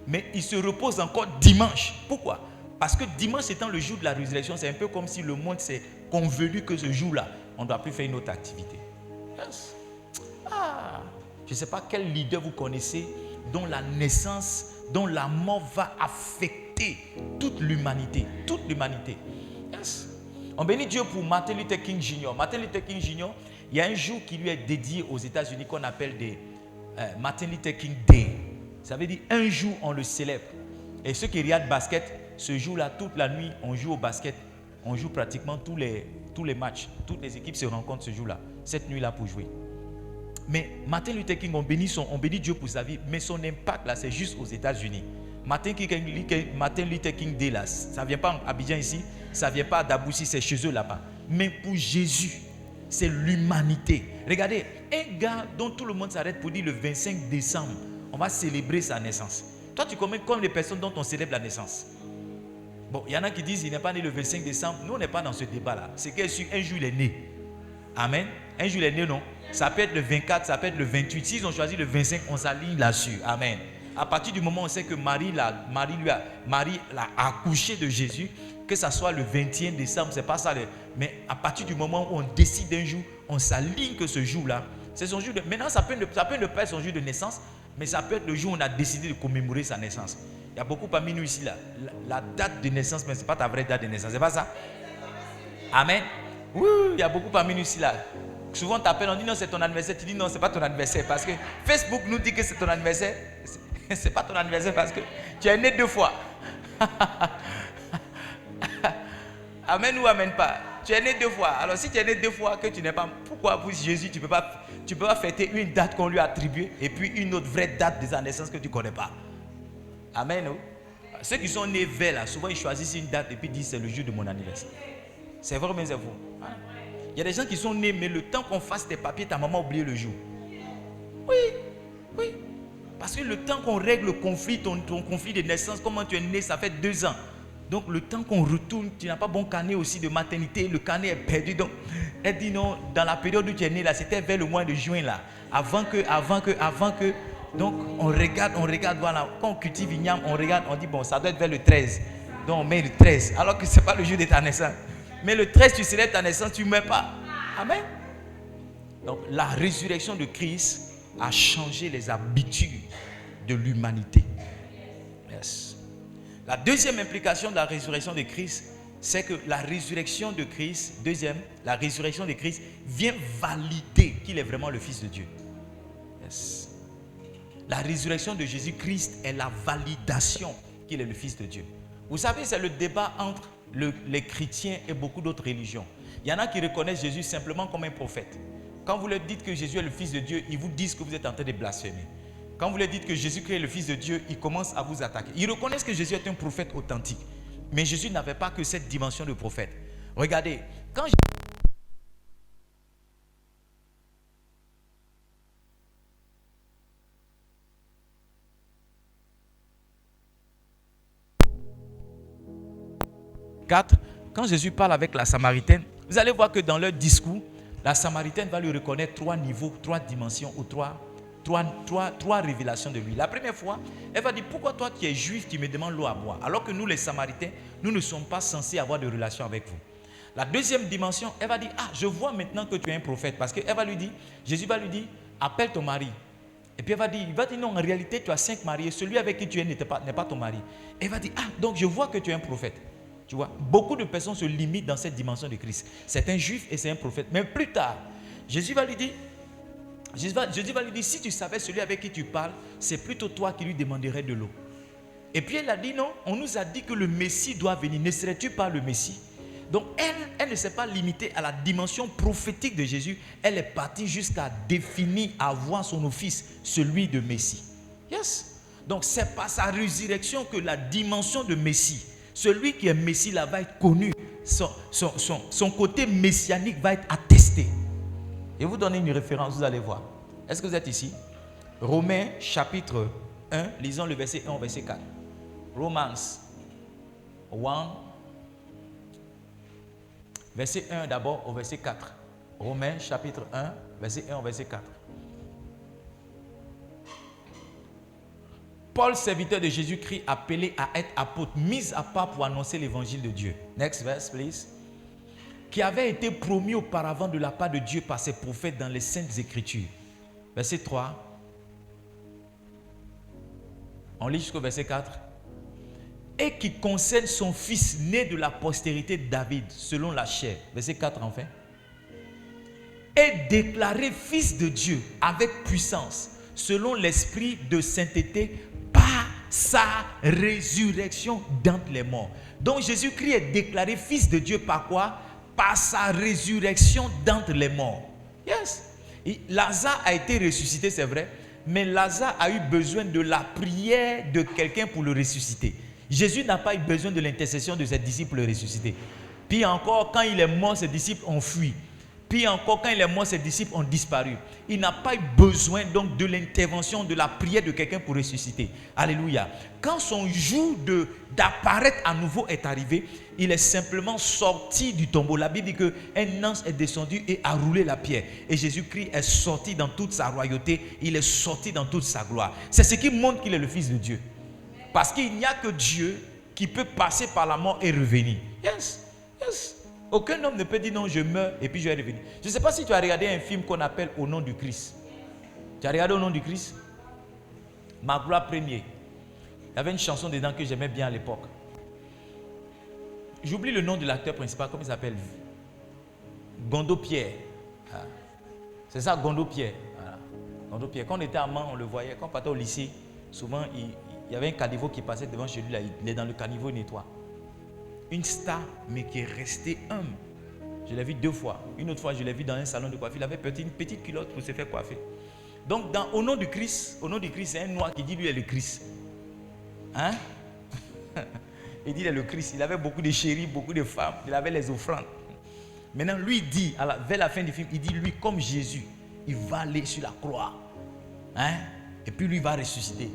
mais ils se reposent encore dimanche. Pourquoi? Parce que dimanche étant le jour de la résurrection, c'est un peu comme si le monde s'est convenu que ce jour-là, on ne doit plus faire une autre activité. Yes. Je ne sais pas quel leader vous connaissez dont la naissance, dont la mort va affecter toute l'humanité. Toute l'humanité. Yes. On bénit Dieu pour Martin Luther King Jr. Martin Luther King Jr., il y a un jour qui lui est dédié aux États-Unis qu'on appelle Martin Luther King Day. Ça veut dire un jour on le célèbre. Et ceux qui regardent basket, ce jour-là, toute la nuit, on joue au basket. On joue pratiquement tous les matchs. Toutes les équipes se rencontrent ce jour-là, cette nuit-là pour jouer. Mais Martin Luther King, on bénit Dieu pour sa vie, mais son impact là, c'est juste aux États-Unis. Martin Luther King Day là, ça ne vient pas à Abidjan ici, ça ne vient pas d'Aboussi, c'est chez eux là-bas. Mais pour Jésus, c'est l'humanité. Regardez, un gars dont tout le monde s'arrête pour dire le 25 décembre, on va célébrer sa naissance. Toi, tu connais comme les personnes dont on célèbre la naissance. Bon, il y en a qui disent qu'il n'est pas né le 25 décembre. Nous, on n'est pas dans ce débat-là. C'est qu'un jour, il est né. Amen. Un jour, il est né, non? Ça peut être le 24, ça peut être le 28. S'ils ont choisi le 25, on s'aligne là-dessus. Amen. À partir du moment où on sait que Marie l'a accouché de Jésus, que ça soit le 21 décembre, c'est pas ça. Mais à partir du moment où on décide un jour, on s'aligne que ce jour-là, c'est son jour de... Maintenant, ça peut ne pas être son jour de naissance, mais ça peut être le jour où on a décidé de commémorer sa naissance. Il y a beaucoup parmi nous ici, là, la date de naissance, mais ce n'est pas ta vraie date de naissance, c'est pas ça? Amen. Oui, il y a beaucoup parmi nous ici, là. Souvent, on t'appelle, on dit non, c'est ton anniversaire. Tu dis non, ce n'est pas ton anniversaire, parce que Facebook nous dit que c'est ton anniversaire. Ce n'est pas ton anniversaire parce que tu es né 2 fois. Amen ou amen pas? Tu es né 2 fois. Alors si tu es né 2 fois, que tu n'es pas... Pourquoi pour Jésus, tu ne peux pas fêter une date qu'on lui a attribuée et puis une autre vraie date de sa naissance que tu ne connais pas? Amen. Oh? Ceux qui sont nés verts, là, souvent ils choisissent une date et puis disent c'est le jour de mon anniversaire. C'est vrai, mais c'est vous. Il y a des gens qui sont nés, mais le temps qu'on fasse tes papiers, ta maman a oublié le jour. Oui, oui. Parce que le temps qu'on règle le conflit, ton conflit de naissance, comment tu es né, ça fait 2 ans. Donc le temps qu'on retourne, tu n'as pas bon carnet aussi de maternité, le carnet est perdu. Donc elle dit non, dans la période où tu es né, là, c'était vers le mois de juin, là. Avant que. Donc on regarde, voilà. Quand on cultive igname, on regarde, on dit bon, ça doit être vers le 13. Donc on met le 13, alors que ce n'est pas le jour de ta naissance. Mais le 13, tu célèbres ta naissance, tu ne meurs pas. Amen. Donc la résurrection de Christ a changé les habitudes de l'humanité. Yes. La deuxième implication de la résurrection de Christ, c'est que la résurrection de Christ, la résurrection de Christ vient valider qu'il est vraiment le Fils de Dieu. Yes. La résurrection de Jésus-Christ est la validation qu'il est le Fils de Dieu. Vous savez, c'est le débat entre les chrétiens et beaucoup d'autres religions. Il y en a qui reconnaissent Jésus simplement comme un prophète. Quand vous leur dites que Jésus est le Fils de Dieu, ils vous disent que vous êtes en train de blasphémer. Quand vous leur dites que Jésus-Christ est le Fils de Dieu, ils commencent à vous attaquer. Ils reconnaissent que Jésus est un prophète authentique. Mais Jésus n'avait pas que cette dimension de prophète. Regardez, quand quand Jésus parle avec la Samaritaine, vous allez voir que dans leur discours, la Samaritaine va lui reconnaître 3 niveaux, 3 dimensions ou 3 révélations de lui. La première fois, elle va dire, pourquoi toi qui es juif, tu me demandes l'eau à boire, alors que nous les Samaritains, nous ne sommes pas censés avoir de relation avec vous. La deuxième dimension, elle va dire, ah, je vois maintenant que tu es un prophète, parce que Jésus va lui dire, appelle ton mari. Et puis il va dire, non, en réalité tu as 5 mariés, celui avec qui tu es n'est pas ton mari. Elle va dire, ah, donc je vois que tu es un prophète. Tu vois, beaucoup de personnes se limitent dans cette dimension de Christ. C'est un juif et c'est un prophète. Mais plus tard, Jésus va lui dire, si tu savais celui avec qui tu parles, c'est plutôt toi qui lui demanderais de l'eau. Et puis elle a dit, non, on nous a dit que le Messie doit venir. Ne serais-tu pas le Messie? Donc elle ne s'est pas limitée à la dimension prophétique de Jésus. Elle est partie jusqu'à définir, à voir son office, celui de Messie. Yes. Donc c'est par sa résurrection que la dimension de Messie, celui qui est Messie là va être connu. Son côté messianique va être attesté. Et vous donnez une référence, vous allez voir. Est-ce que vous êtes ici? Romains chapitre 1, lisons le verset 1 au verset 4. Romans 1, verset 1 d'abord au verset 4. Romains chapitre 1, verset 1 au verset 4. Paul, serviteur de Jésus-Christ, appelé à être apôtre, mis à part pour annoncer l'évangile de Dieu. Next verse, please. Qui avait été promis auparavant de la part de Dieu par ses prophètes dans les Saintes Écritures. Verset 3. On lit jusqu'au verset 4. Et qui concerne son fils né de la postérité de David, selon la chair. Verset 4 enfin. Et déclaré fils de Dieu avec puissance, selon l'esprit de sainteté, par sa résurrection d'entre les morts. Donc Jésus-Christ est déclaré fils de Dieu par quoi? Par sa résurrection d'entre les morts. Yes. Et Lazare a été ressuscité, c'est vrai, mais Lazare a eu besoin de la prière de quelqu'un pour le ressusciter. Jésus n'a pas eu besoin de l'intercession de ses disciples pour le ressusciter. Puis encore, quand il est mort, ses disciples ont fui. Puis encore, quand il est mort, ses disciples ont disparu. Il n'a pas eu besoin donc de l'intervention, de la prière de quelqu'un pour ressusciter. Alléluia. Quand son jour d'apparaître à nouveau est arrivé, il est simplement sorti du tombeau. La Bible dit qu'un ange est descendu et a roulé la pierre. Et Jésus-Christ est sorti dans toute sa royauté. Il est sorti dans toute sa gloire. C'est ce qui montre qu'il est le Fils de Dieu. Parce qu'il n'y a que Dieu qui peut passer par la mort et revenir. Yes, yes. Aucun homme ne peut dire non, je meurs et puis je vais revenir. Je ne sais pas si tu as regardé un film qu'on appelle Au nom du Christ. Tu as regardé Au nom du Christ? Ma gloire première. Il y avait une chanson dedans que j'aimais bien à l'époque. J'oublie le nom de l'acteur principal, comment il s'appelle? Gondo Pierre. Ah. C'est ça, Gondo Pierre. Voilà. Gondo Pierre. Quand on était à Mans, on le voyait. Quand on partait au lycée, souvent, il y avait un caniveau qui passait devant chez lui. Là, il est dans le caniveau, il nettoie. Une star, mais qui est restée humble. Je l'ai vu 2 fois. Une autre fois, je l'ai vu dans un salon de coiffure. Il avait une petite culotte pour se faire coiffer. Donc, Au nom du Christ, c'est un noir qui dit lui est le Christ. Hein? Il dit il est le Christ. Il avait beaucoup de chéris, beaucoup de femmes. Il avait les offrandes. Maintenant, lui dit, vers la fin du film, il dit lui, comme Jésus, il va aller sur la croix. Hein? Et puis lui, il va ressusciter.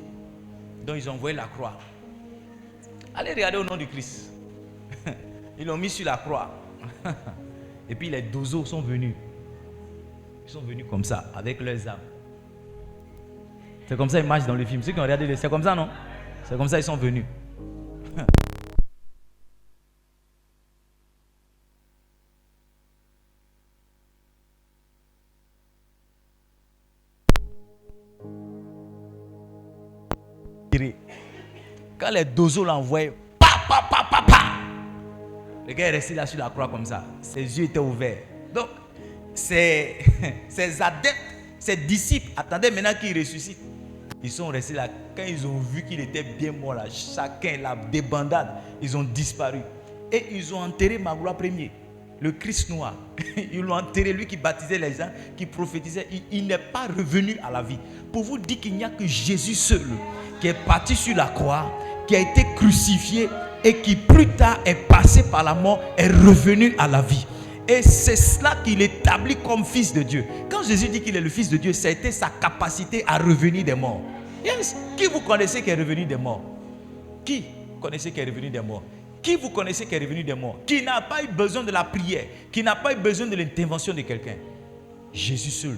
Donc, ils ont envoyé la croix. Allez regarder Au nom du Christ. Ils l'ont mis sur la croix. Et puis les dozos sont venus. Ils sont venus comme ça, avec leurs âmes. C'est comme ça qu'ils marchent dans le film. Ceux qui ont regardé, c'est comme ça, non? C'est comme ça qu'ils sont venus. Quand les dozos l'envoyaient, le gars est resté là sur la croix comme ça. Ses yeux étaient ouverts. Donc, ses adeptes, ses disciples, attendaient maintenant qu'il ressuscite. Ils sont restés là. Quand ils ont vu qu'il était bien mort là, chacun, la débandade, ils ont disparu. Et ils ont enterré ma gloire première. le Christ noir. Ils l'ont enterré, lui qui baptisait les gens, qui prophétisait. Il n'est pas revenu à la vie. Pour vous dire qu'il n'y a que Jésus seul qui est parti sur la croix, qui a été crucifié et qui plus tard est passé par la mort, est revenu à la vie. Et c'est cela qu'il établit comme fils de Dieu. Quand Jésus dit qu'il est le fils de Dieu, c'était sa capacité à revenir des morts. Yes. Qui vous connaissez qui est revenu des morts? Qui connaissez qui est revenu des morts? Qui vous connaissez qui est revenu des morts? Qui n'a pas eu besoin de la prière? Qui n'a pas eu besoin de l'intervention de quelqu'un? Jésus seul.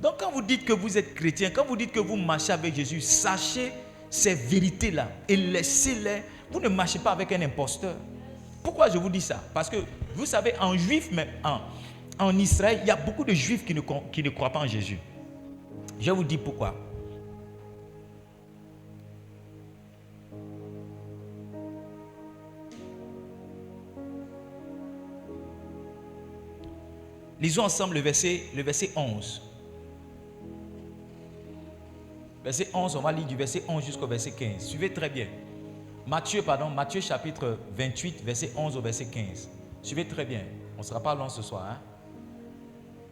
Donc quand vous dites que vous êtes chrétien, quand vous dites que vous marchez avec Jésus, sachez ces vérités-là et laissez-les. Vous ne marchez pas avec un imposteur. Pourquoi je vous dis ça? Parce que vous savez, en juif, mais en Israël, il y a beaucoup de juifs qui ne croient pas en Jésus. Je vais vous dire pourquoi. Lisons ensemble le verset 11. Verset 11, on va lire du verset 11 jusqu'au verset 15. Suivez très bien. Matthieu chapitre 28, verset 11 au verset 15. Suivez très bien. On ne sera pas long ce soir. Hein?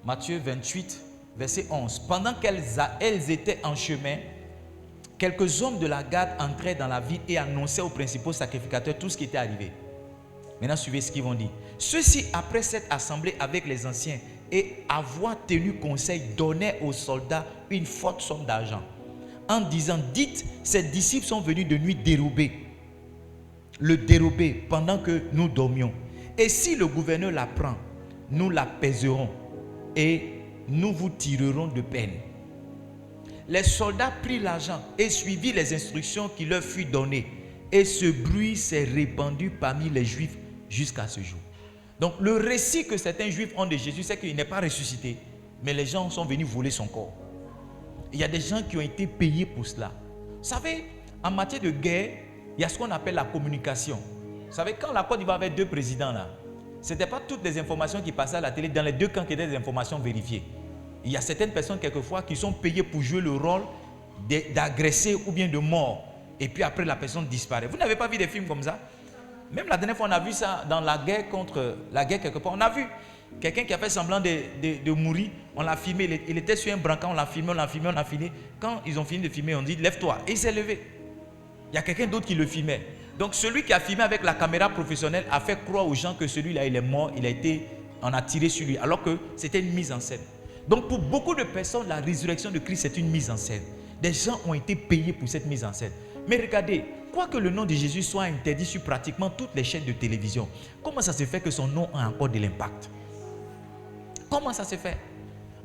Matthieu 28, verset 11. Pendant qu'elles étaient en chemin, quelques hommes de la garde entraient dans la ville et annonçaient aux principaux sacrificateurs tout ce qui était arrivé. Maintenant, suivez ce qu'ils vont dire. Ceux-ci, après s'être assemblés avec les anciens et avoir tenu conseil, donnaient aux soldats une forte somme d'argent, en disant, dites, ces disciples sont venus de nuit dérober pendant que nous dormions. Et si le gouverneur la prend, nous la pèserons et nous vous tirerons de peine. Les soldats prirent l'argent et suivirent les instructions qui leur furent données. Et ce bruit s'est répandu parmi les Juifs jusqu'à ce jour. Donc le récit que certains Juifs ont de Jésus, c'est qu'il n'est pas ressuscité, mais les gens sont venus voler son corps. Il y a des gens qui ont été payés pour cela. Vous savez, en matière de guerre, il y a ce qu'on appelle la communication. Vous savez, quand la Côte d'Ivoire avait 2 présidents là, ce n'était pas toutes les informations qui passaient à la télé dans les 2 camps qui étaient des informations vérifiées. Il y a certaines personnes quelquefois qui sont payées pour jouer le rôle d'agressé ou bien de mort. Et puis après la personne disparaît. Vous n'avez pas vu des films comme ça? Même la dernière fois on a vu ça dans la guerre quelque part. On a vu quelqu'un qui a fait semblant de mourir. On l'a filmé, il était sur un brancard, on l'a filmé. Quand ils ont fini de filmer, on dit lève-toi. Et il s'est levé. Il y a quelqu'un d'autre qui le filmait. Donc celui qui a filmé avec la caméra professionnelle a fait croire aux gens que celui-là il est mort, on a tiré sur lui, alors que c'était une mise en scène. Donc pour beaucoup de personnes, la résurrection de Christ c'est une mise en scène. Des gens ont été payés pour cette mise en scène. Mais regardez, quoique le nom de Jésus soit interdit sur pratiquement toutes les chaînes de télévision, comment ça se fait que son nom a encore de l'impact? Comment ça se fait?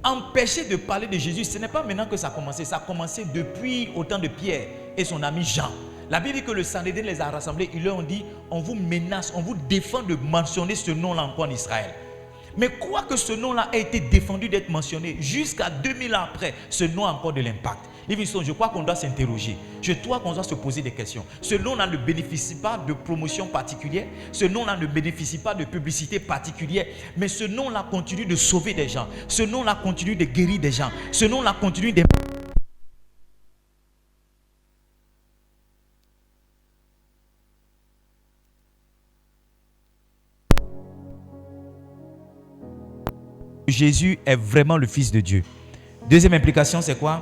Empêcher de parler de Jésus, ce n'est pas maintenant que ça a commencé. Ça a commencé depuis au temps de Pierre et son ami Jean. La Bible dit que le Sanhédrin les a rassemblés. Ils leur ont dit, on vous menace, on vous défend de mentionner ce nom-là encore en Israël. Mais quoi que ce nom-là ait été défendu d'être mentionné, jusqu'à 2000 ans après, ce nom a encore de l'impact. Je crois qu'on doit s'interroger. Je crois qu'on doit se poser des questions. Ce nom-là ne bénéficie pas de promotion particulière. Ce nom-là ne bénéficie pas de publicité particulière. Mais ce nom-là continue de sauver des gens. Ce nom-là continue de guérir des gens. Ce nom-là continue de... Jésus est vraiment le Fils de Dieu. Deuxième implication, c'est quoi?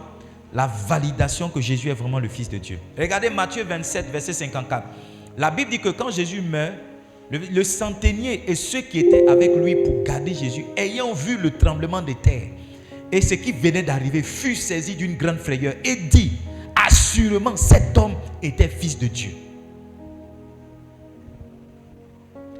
La validation que Jésus est vraiment le Fils de Dieu. Regardez Matthieu 27, verset 54. La Bible dit que quand Jésus meurt, le centenier et ceux qui étaient avec lui pour garder Jésus, ayant vu le tremblement de terre et ce qui venait d'arriver, furent saisis d'une grande frayeur et dit, assurément cet homme était Fils de Dieu.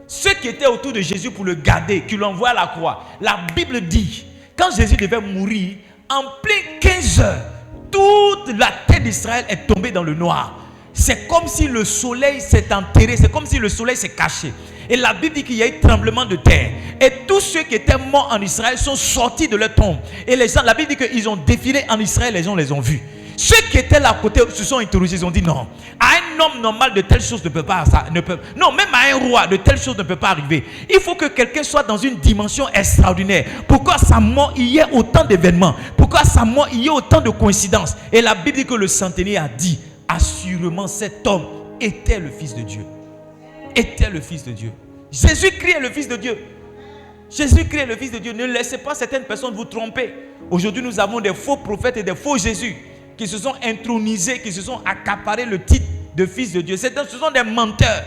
Ceux qui étaient autour de Jésus pour le garder, qui l'envoient à la croix, la Bible dit, quand Jésus devait mourir, en plein 15 heures, toute la terre d'Israël est tombée dans le noir. C'est comme si le soleil s'est enterré, c'est comme si le soleil s'est caché. Et la Bible dit qu'il y a eu tremblement de terre. Et tous ceux qui étaient morts en Israël sont sortis de leur tombe. Et les gens, la Bible dit qu'ils ont défilé en Israël, les gens les ont vus. Ceux qui étaient là à côté se sont interrogés, ils ont dit non. À un homme normal, de telles choses ne peut pas. Non, même à un roi, de telles choses ne peut pas arriver. Il faut que quelqu'un soit dans une dimension extraordinaire. Pourquoi sa mort, il y ait autant d'événements? Pourquoi sa mort, il y ait autant de coïncidences? Et la Bible dit que le centenier a dit, assurément cet homme était le Fils de Dieu. Était le Fils de Dieu. Jésus-Christ est le Fils de Dieu. Jésus-Christ est le Fils de Dieu. Ne laissez pas certaines personnes vous tromper. Aujourd'hui, nous avons des faux prophètes et des faux Jésus qui se sont intronisés, qui se sont accaparés le titre de Fils de Dieu. Ce sont des menteurs.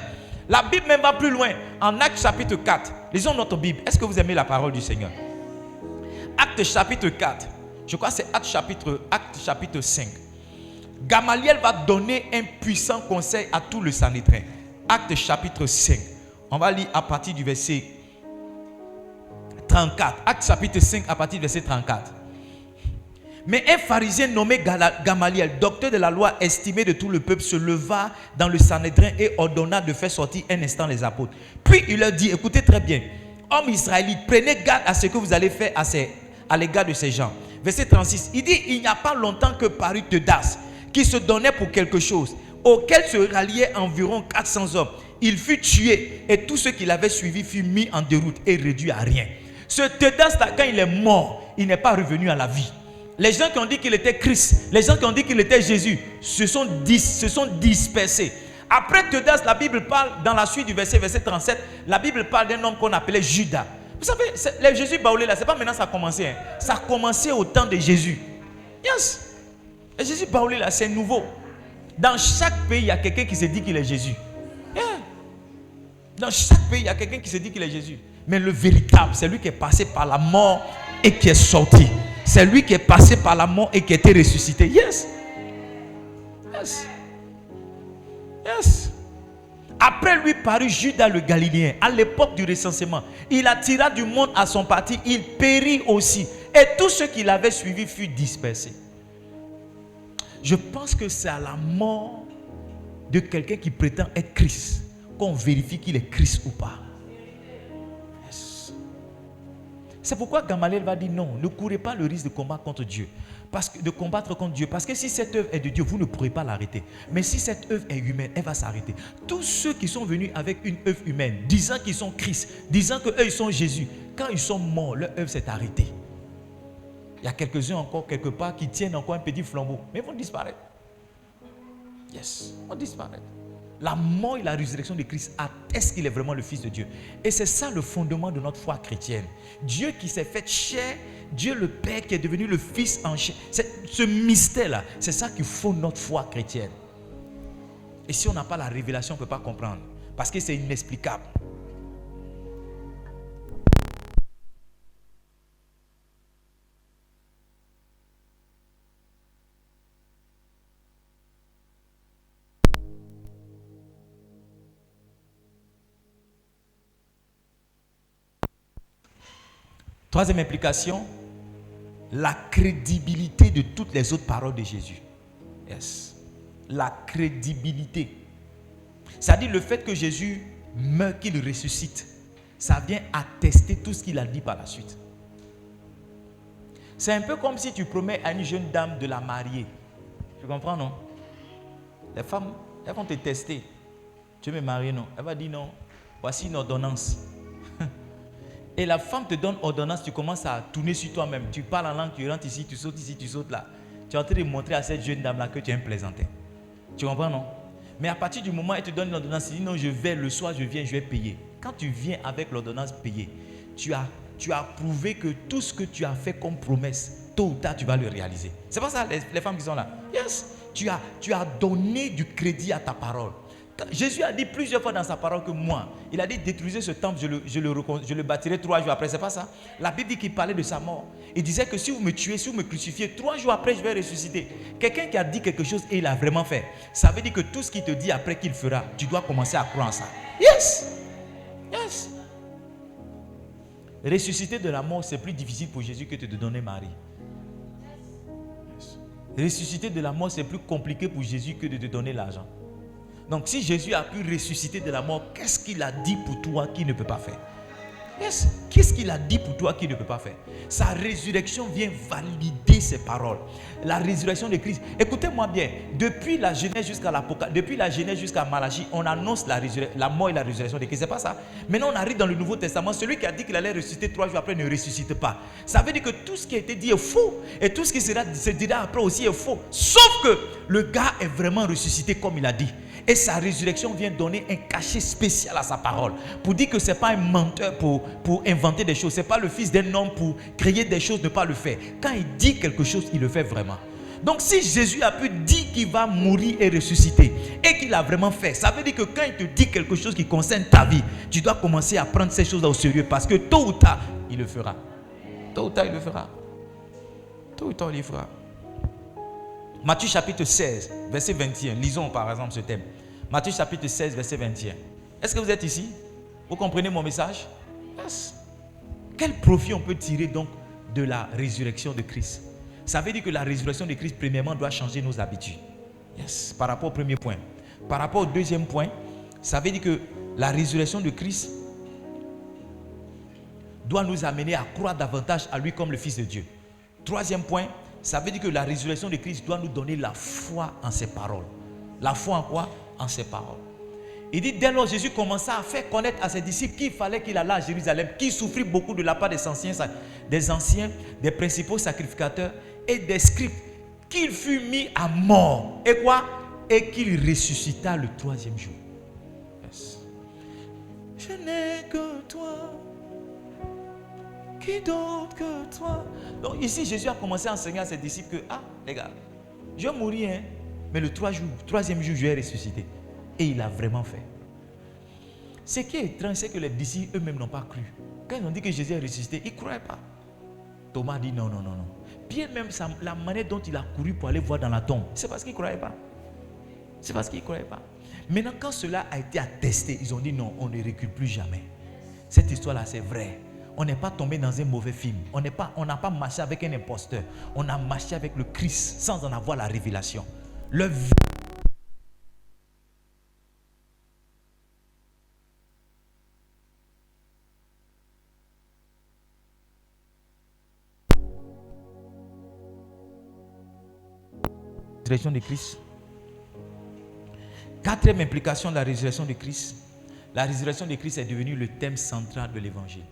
La Bible même va plus loin. En Actes chapitre 4, lisons notre Bible. Est-ce que vous aimez la parole du Seigneur? Actes chapitre 4, je crois que c'est Actes chapitre 5. Gamaliel va donner un puissant conseil à tout le Sanhédrin. Actes chapitre 5. On va lire à partir du verset 34. Actes chapitre 5 à partir du verset 34. Mais un pharisien nommé Gamaliel, docteur de la loi estimé de tout le peuple, se leva dans le Sanhédrin et ordonna de faire sortir un instant les apôtres. Puis il leur dit, écoutez très bien, hommes israélites, prenez garde à ce que vous allez faire à l'égard de ces gens. Verset 36, il dit, il n'y a pas longtemps que parut Teudas, qui se donnait pour quelque chose, auquel se ralliaient environ 400 hommes. Il fut tué et tous ceux qui l'avaient suivi furent mis en déroute et réduits à rien. Ce Teudas-là, quand il est mort, il n'est pas revenu à la vie. Les gens qui ont dit qu'il était Christ, les gens qui ont dit qu'il était Jésus, se sont dispersés. Après Teudas, la Bible parle, dans la suite du verset 37, la Bible parle d'un homme qu'on appelait Judas. Vous savez, les Jésus baoulé là, c'est pas maintenant ça a commencé. Hein. Ça a commencé au temps de Jésus. Yes. Les Jésus baoulé là, c'est nouveau. Dans chaque pays, il y a quelqu'un qui se dit qu'il est Jésus. Yeah. Dans chaque pays, il y a quelqu'un qui se dit qu'il est Jésus. Mais le véritable, c'est lui qui est passé par la mort et qui est sorti. C'est lui qui est passé par la mort et qui a été ressuscité. Yes. Yes. Yes. Après lui parut Judas le Galiléen, à l'époque du recensement. Il attira du monde à son parti, il périt aussi. Et tous ceux qui l'avaient suivi furent dispersés. Je pense que c'est à la mort de quelqu'un qui prétend être Christ qu'on vérifie qu'il est Christ ou pas. Yes. C'est pourquoi Gamaliel va dire non, ne courez pas le risque de combattre contre Dieu. De combattre contre Dieu. Parce que si cette œuvre est de Dieu, vous ne pourrez pas l'arrêter. Mais si cette œuvre est humaine, elle va s'arrêter. Tous ceux qui sont venus avec une œuvre humaine, disant qu'ils sont Christ, disant qu'eux ils sont Jésus, quand ils sont morts, leur œuvre s'est arrêtée. Il y a quelques-uns encore quelque part qui tiennent encore un petit flambeau, mais ils vont disparaître. Yes, ils vont disparaître. La mort et la résurrection de Christ attestent qu'il est vraiment le Fils de Dieu. Et c'est ça le fondement de notre foi chrétienne. Dieu qui s'est fait chair, Dieu le Père qui est devenu le Fils en chair. Ce mystère-là, c'est ça qui fonde notre foi chrétienne. Et si on n'a pas la révélation, on ne peut pas comprendre. Parce que c'est inexplicable. Troisième implication, la crédibilité de toutes les autres paroles de Jésus. Yes. La crédibilité. C'est-à-dire le fait que Jésus meurt, qu'il ressuscite, ça vient attester tout ce qu'il a dit par la suite. C'est un peu comme si tu promets à une jeune dame de la marier. Tu comprends, non? Les femmes, elles vont te tester. Tu veux me marier, non? Elle va dire non. Voici une ordonnance. Et la femme te donne ordonnance, tu commences à tourner sur toi-même. Tu parles en langue, tu rentres ici, tu sautes là. Tu es en train de montrer à cette jeune dame-là que tu es un plaisantin. Tu comprends, non? Mais à partir du moment où elle te donne l'ordonnance, tu dis non, je vais, le soir, je viens, je vais payer. Quand tu viens avec l'ordonnance payée, tu as prouvé que tout ce que tu as fait comme promesse, tôt ou tard, tu vas le réaliser. C'est pas ça, les femmes qui sont là. Yes, tu as donné du crédit à ta parole. Jésus a dit plusieurs fois dans sa parole que moi, il a dit détruisez ce temple, je le bâtirai 3 jours après. C'est pas ça. La Bible dit qu'il parlait de sa mort. Il disait que si vous me tuez, si vous me crucifiez, 3 jours après je vais ressusciter. Quelqu'un qui a dit quelque chose et il a vraiment fait, ça veut dire que tout ce qu'il te dit après qu'il fera, tu dois commencer à croire en ça. Yes. Yes. Ressusciter de la mort, c'est plus difficile pour Jésus que de te donner Marie. Yes. Ressusciter de la mort, c'est plus compliqué pour Jésus que de te donner l'argent. Donc si Jésus a pu ressusciter de la mort, qu'est-ce qu'il a dit pour toi qu'il ne peut pas faire? Yes. Qu'est-ce qu'il a dit pour toi qu'il ne peut pas faire? Sa résurrection vient valider ses paroles. La résurrection de Christ. Écoutez-moi bien. Depuis la Genèse jusqu'à l'Apocalypse, depuis la Genèse jusqu'à Malachie, on annonce la mort et la résurrection de Christ. C'est pas ça. Maintenant, on arrive dans le Nouveau Testament. Celui qui a dit qu'il allait ressusciter 3 jours après ne ressuscite pas. Ça veut dire que tout ce qui a été dit est faux. Et tout ce qui se dira après aussi est faux. Sauf que le gars est vraiment ressuscité comme il a dit. Et sa résurrection vient donner un cachet spécial à sa parole. Pour dire que ce n'est pas un menteur pour inventer des choses. Ce n'est pas le fils d'un homme pour créer des choses, ne pas le faire. Quand il dit quelque chose, il le fait vraiment. Donc si Jésus a pu dire qu'il va mourir et ressusciter, et qu'il a vraiment fait, ça veut dire que quand il te dit quelque chose qui concerne ta vie, tu dois commencer à prendre ces choses-là au sérieux. Parce que tôt ou tard, il le fera. Tôt ou tard, il le fera. Tôt ou tard, il le fera. Matthieu chapitre 16, verset 21. Lisons par exemple ce thème. Matthieu chapitre 16, verset 21. Est-ce que vous êtes ici? Vous comprenez mon message? Yes. Quel profit on peut tirer donc de la résurrection de Christ? Ça veut dire que la résurrection de Christ, premièrement, doit changer nos habitudes. Yes. Par rapport au premier point. Par rapport au deuxième point, ça veut dire que la résurrection de Christ doit nous amener à croire davantage à lui comme le Fils de Dieu. Troisième point, ça veut dire que la résurrection de Christ doit nous donner la foi en ses paroles. La foi en quoi? En ses paroles. Il dit, dès lors, Jésus commença à faire connaître à ses disciples qu'il fallait qu'il allât à Jérusalem, qu'il souffrit beaucoup de la part des anciens, des principaux sacrificateurs et des scribes, qu'il fut mis à mort. Et quoi? Et qu'il ressuscita le troisième jour. Yes. Je n'ai que toi. Qui d'autre que toi? Donc ici, Jésus a commencé à enseigner à ses disciples que, les gars, je vais mourir, hein, mais le troisième jour, je vais ressusciter. Et il a vraiment fait. Ce qui est étrange, c'est que les disciples eux-mêmes n'ont pas cru. Quand ils ont dit que Jésus est ressuscité, ils ne croyaient pas. Thomas dit non. Pierre même, la manière dont il a couru pour aller voir dans la tombe, c'est parce qu'il ne croyait pas. C'est parce qu'il ne croyait pas. Maintenant, quand cela a été attesté, ils ont dit non, on ne recule plus jamais. Cette histoire-là, c'est vrai. On n'est pas tombé dans un mauvais film. On n'a pas marché avec un imposteur. On a marché avec le Christ sans en avoir la révélation. Le résurrection de Christ. Quatrième implication de la résurrection de Christ. La résurrection de Christ est devenue le thème central de l'évangile.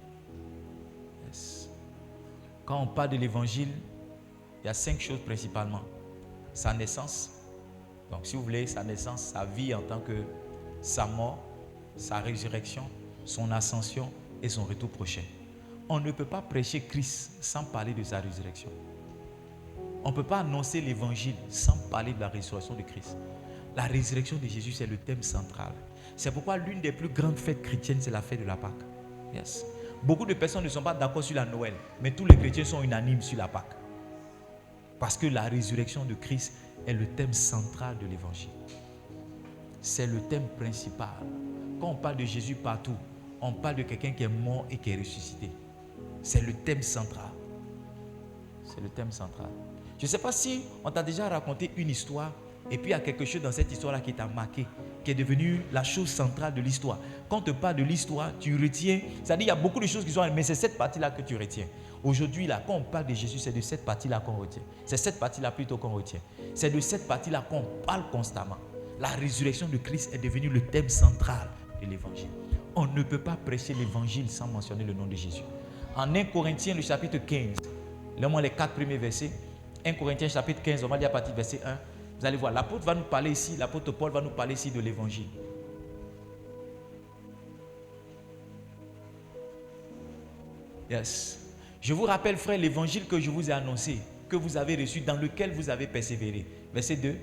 Yes. Quand on parle de l'évangile, il y a 5 choses principalement. Sa naissance. Donc si vous voulez, sa naissance, sa vie en tant que sa mort, sa résurrection, son ascension et son retour prochain. On ne peut pas prêcher Christ sans parler de sa résurrection. On ne peut pas annoncer l'évangile sans parler de la résurrection de Christ. La résurrection de Jésus, c'est le thème central. C'est pourquoi l'une des plus grandes fêtes chrétiennes, c'est la fête de la Pâque. Yes. Beaucoup de personnes ne sont pas d'accord sur la Noël, mais tous les chrétiens sont unanimes sur la Pâque. Parce que la résurrection de Christ est le thème central de l'évangile. C'est le thème principal. Quand on parle de Jésus partout, on parle de quelqu'un qui est mort et qui est ressuscité. C'est le thème central. C'est le thème central. Je ne sais pas si on t'a déjà raconté une histoire et puis il y a quelque chose dans cette histoire-là qui t'a marqué, qui est devenu la chose centrale de l'histoire. Quand on te parle de l'histoire, tu retiens, c'est-à-dire il y a beaucoup de choses qui sont, mais c'est cette partie-là que tu retiens. Aujourd'hui, là, quand on parle de Jésus, c'est de cette partie-là qu'on retient. C'est cette partie-là plutôt qu'on retient. C'est de cette partie-là qu'on parle constamment. La résurrection de Christ est devenue le thème central de l'évangile. On ne peut pas prêcher l'évangile sans mentionner le nom de Jésus. En 1 Corinthiens, le chapitre 15, lisons les 4 premiers versets. 1 Corinthiens chapitre 15, on va lire à partir du verset 1. Vous allez voir, l'apôtre va nous parler ici, l'apôtre Paul va nous parler ici de l'évangile. Yes. Je vous rappelle, frère, l'évangile que je vous ai annoncé, que vous avez reçu, dans lequel vous avez persévéré. Verset 2.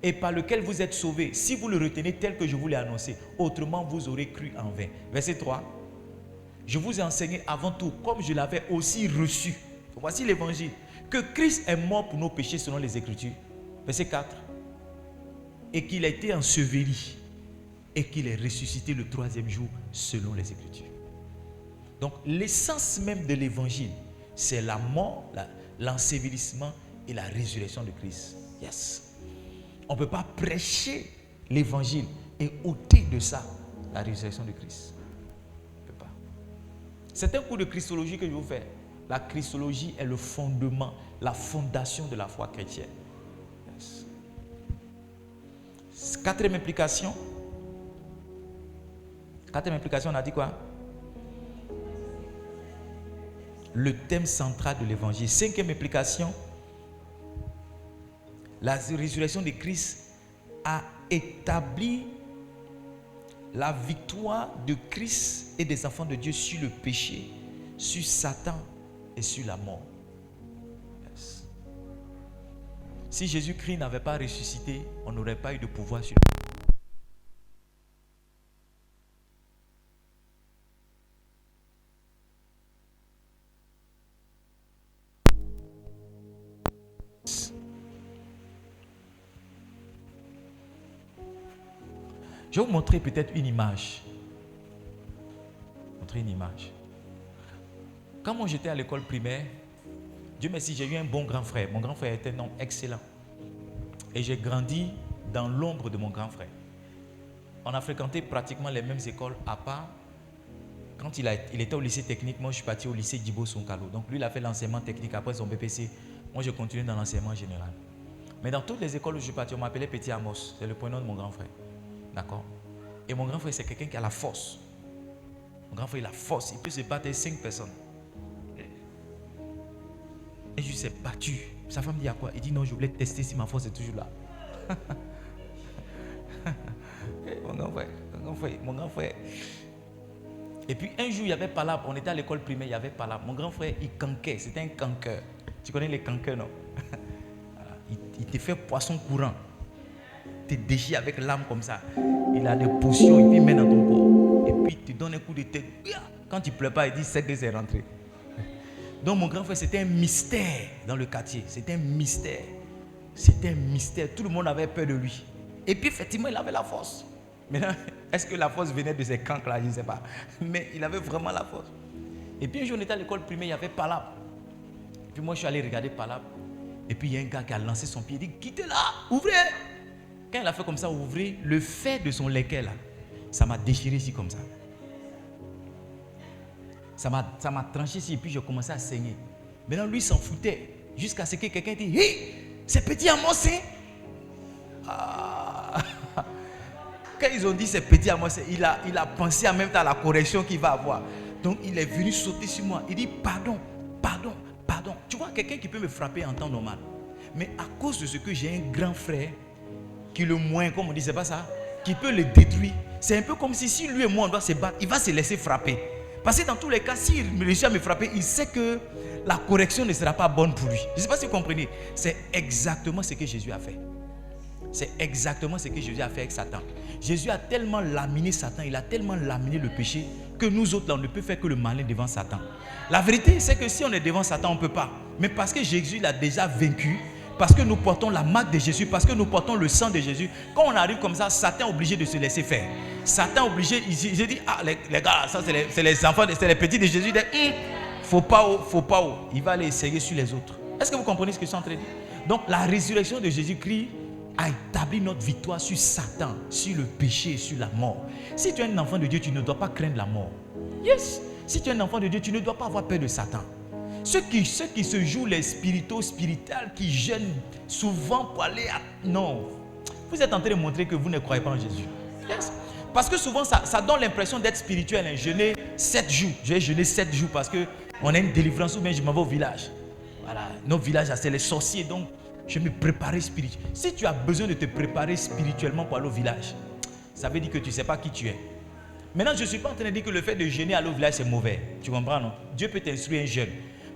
Et par lequel vous êtes sauvés, si vous le retenez tel que je vous l'ai annoncé, autrement vous aurez cru en vain. Verset 3. Je vous ai enseigné avant tout, comme je l'avais aussi reçu. Voici l'évangile. Que Christ est mort pour nos péchés selon les Écritures. Verset 4. Et qu'il a été enseveli et qu'il est ressuscité le 3e jour selon les Écritures. Donc l'essence même de l'évangile, c'est la mort, l'ensevelissement et la résurrection de Christ. Yes. On ne peut pas prêcher l'évangile et ôter de ça la résurrection de Christ. On ne peut pas. C'est un cours de christologie que je vais vous faire. La christologie est le fondement, la fondation de la foi chrétienne. Yes. Quatrième implication, on a dit quoi? Le thème central de l'évangile. 5e implication, la résurrection de Christ a établi la victoire de Christ et des enfants de Dieu sur le péché, sur Satan et sur la mort. Yes. Si Jésus-Christ n'avait pas ressuscité, on n'aurait pas eu de pouvoir sur lui. Je vais vous montrer peut-être une image. Montrer une image. Quand moi j'étais à l'école primaire, Dieu merci, j'ai eu un bon grand frère. Mon grand frère était un homme excellent. Et j'ai grandi dans l'ombre de mon grand frère. On a fréquenté pratiquement les mêmes écoles, à part quand il était au lycée technique. Moi je suis parti au lycée Djibo Sonkalo. Donc lui il a fait l'enseignement technique après son BPC. Moi je continue dans l'enseignement général. Mais dans toutes les écoles où je suis parti, on m'appelait Petit Amos. C'est le prénom de mon grand frère. D'accord? Et mon grand frère, c'est quelqu'un qui a la force. Mon grand frère, il a la force. Il peut se battre avec 5 personnes. Et je s'est battu. Sa femme dit à quoi? Il dit non, je voulais tester si ma force est toujours là. Mon grand frère. Et puis un jour, il y avait Palab. On était à l'école primaire, il y avait Palab. Mon grand frère, il canquait. C'était un canqueur. Tu connais les canqueurs, non? Il te fait poisson courant. Te déchire avec l'âme comme ça. Il a des potions, il te met dans ton corps. Et puis il te donne un coup de tête. Quand il ne pleure pas, il dit c'est que c'est rentré. Donc mon grand frère, c'était un mystère dans le quartier. C'était un mystère. C'était un mystère. Tout le monde avait peur de lui. Et puis effectivement, il avait la force. Maintenant, est-ce que la force venait de ces cancres là? Je ne sais pas. Mais il avait vraiment la force. Et puis un jour, on était à l'école primaire, il y avait Palab. Et puis moi, je suis allé regarder Palab. Et puis il y a un gars qui a lancé son pied. Il dit quittez là, ouvrez. Quand il a fait comme ça, ouvrir, le fait de son leket là, ça m'a déchiré ici comme ça. Ça m'a tranché ici et puis j'ai commencé à saigner. Maintenant, lui s'en foutait jusqu'à ce que quelqu'un dise hey, c'est Petit Amos, hein? Ah. Quand ils ont dit c'est Petit Amos, il a pensé en même temps à la correction qu'il va avoir. Donc il est venu sauter sur moi. Il dit pardon. Tu vois, quelqu'un qui peut me frapper en temps normal. Mais à cause de ce que j'ai un grand frère qui le moins, comme on dit, c'est pas ça, qui peut le détruire. C'est un peu comme si lui et moi on doit se battre, il va se laisser frapper. Parce que dans tous les cas, s'il réussit à me frapper, il sait que la correction ne sera pas bonne pour lui. Je ne sais pas si vous comprenez. C'est exactement ce que Jésus a fait. C'est exactement ce que Jésus a fait avec Satan. Jésus a tellement laminé Satan, il a tellement laminé le péché que nous autres là, on ne peut faire que le malin devant Satan. La vérité, c'est que si on est devant Satan, on ne peut pas. Mais parce que Jésus l'a déjà vaincu, parce que nous portons la marque de Jésus, parce que nous portons le sang de Jésus, quand on arrive comme ça, Satan est obligé de se laisser faire. Satan est obligé, j'ai dit, ah les gars, ça c'est les enfants, c'est les petits de Jésus, il dit, faut pas. Il va aller essayer sur les autres. Est-ce que vous comprenez ce que je suis en train de dire? Donc la résurrection de Jésus-Christ a établi notre victoire sur Satan, sur le péché, sur la mort. Si tu es un enfant de Dieu, tu ne dois pas craindre la mort. Yes. Si tu es un enfant de Dieu, tu ne dois pas avoir peur de Satan. Ceux qui se jouent les spirituels, qui jeûnent souvent pour aller à... Non. Vous êtes en train de montrer que vous ne croyez pas en Jésus. Yes. Parce que souvent, ça donne l'impression d'être spirituel. Hein. Jeûner 7 jours. Je vais jeûner 7 jours parce qu'on a une délivrance ou bien je m'en vais au village. Voilà. Notre village, c'est les sorciers. Donc, je vais me préparer spirituellement. Si tu as besoin de te préparer spirituellement pour aller au village, ça veut dire que tu ne sais pas qui tu es. Maintenant, je ne suis pas en train de dire que le fait de jeûner aller au village, c'est mauvais. Tu comprends, non? Dieu peut t'instruire un jeûne.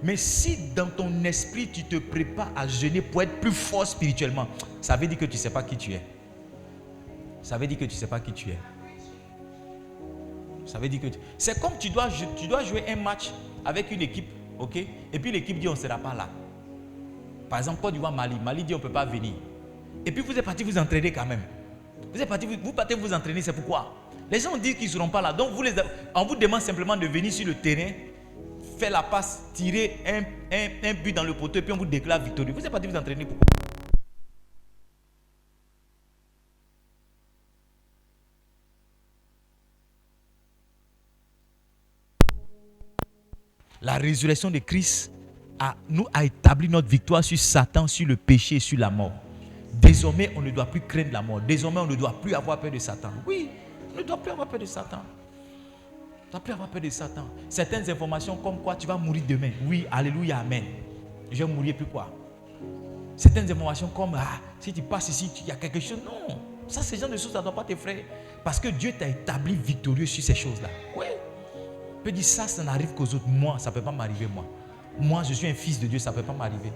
Mais si dans ton esprit, tu te prépares à jeûner pour être plus fort spirituellement, ça veut dire que tu ne sais pas qui tu es. Ça veut dire que tu ne sais pas qui tu es. Ça veut dire que... C'est comme tu dois jouer un match avec une équipe, ok? Et puis l'équipe dit on ne sera pas là. Par exemple, Côte d'Ivoire, Mali. Mali dit on ne peut pas venir. Et puis vous êtes parti vous entraîner quand même. Vous partez vous entraîner, c'est pourquoi? Les gens disent qu'ils ne seront pas là. Donc on vous demande simplement de venir sur le terrain, faire la passe, tirer un but dans le poteau et puis on vous déclare victorieux. Vous êtes parti vous entraîner pourquoi? La résurrection de Christ a établi notre victoire sur Satan, sur le péché et sur la mort. Désormais, on ne doit plus craindre la mort. Désormais, on ne doit plus avoir peur de Satan. Oui, on ne doit plus avoir peur de Satan. On ne doit plus avoir peur de Satan. Certaines informations comme quoi tu vas mourir demain. Oui, alléluia, amen. Je vais mourir puis quoi? Certaines informations comme si tu passes ici, il y a quelque chose. Non. Ça, ces genre de choses, ça ne doit pas t'effrayer. Parce que Dieu t'a établi victorieux sur ces choses-là. Oui. Tu peux dire, ça n'arrive qu'aux autres. Moi, ça ne peut pas m'arriver, moi. Moi, je suis un fils de Dieu, ça ne peut pas m'arriver.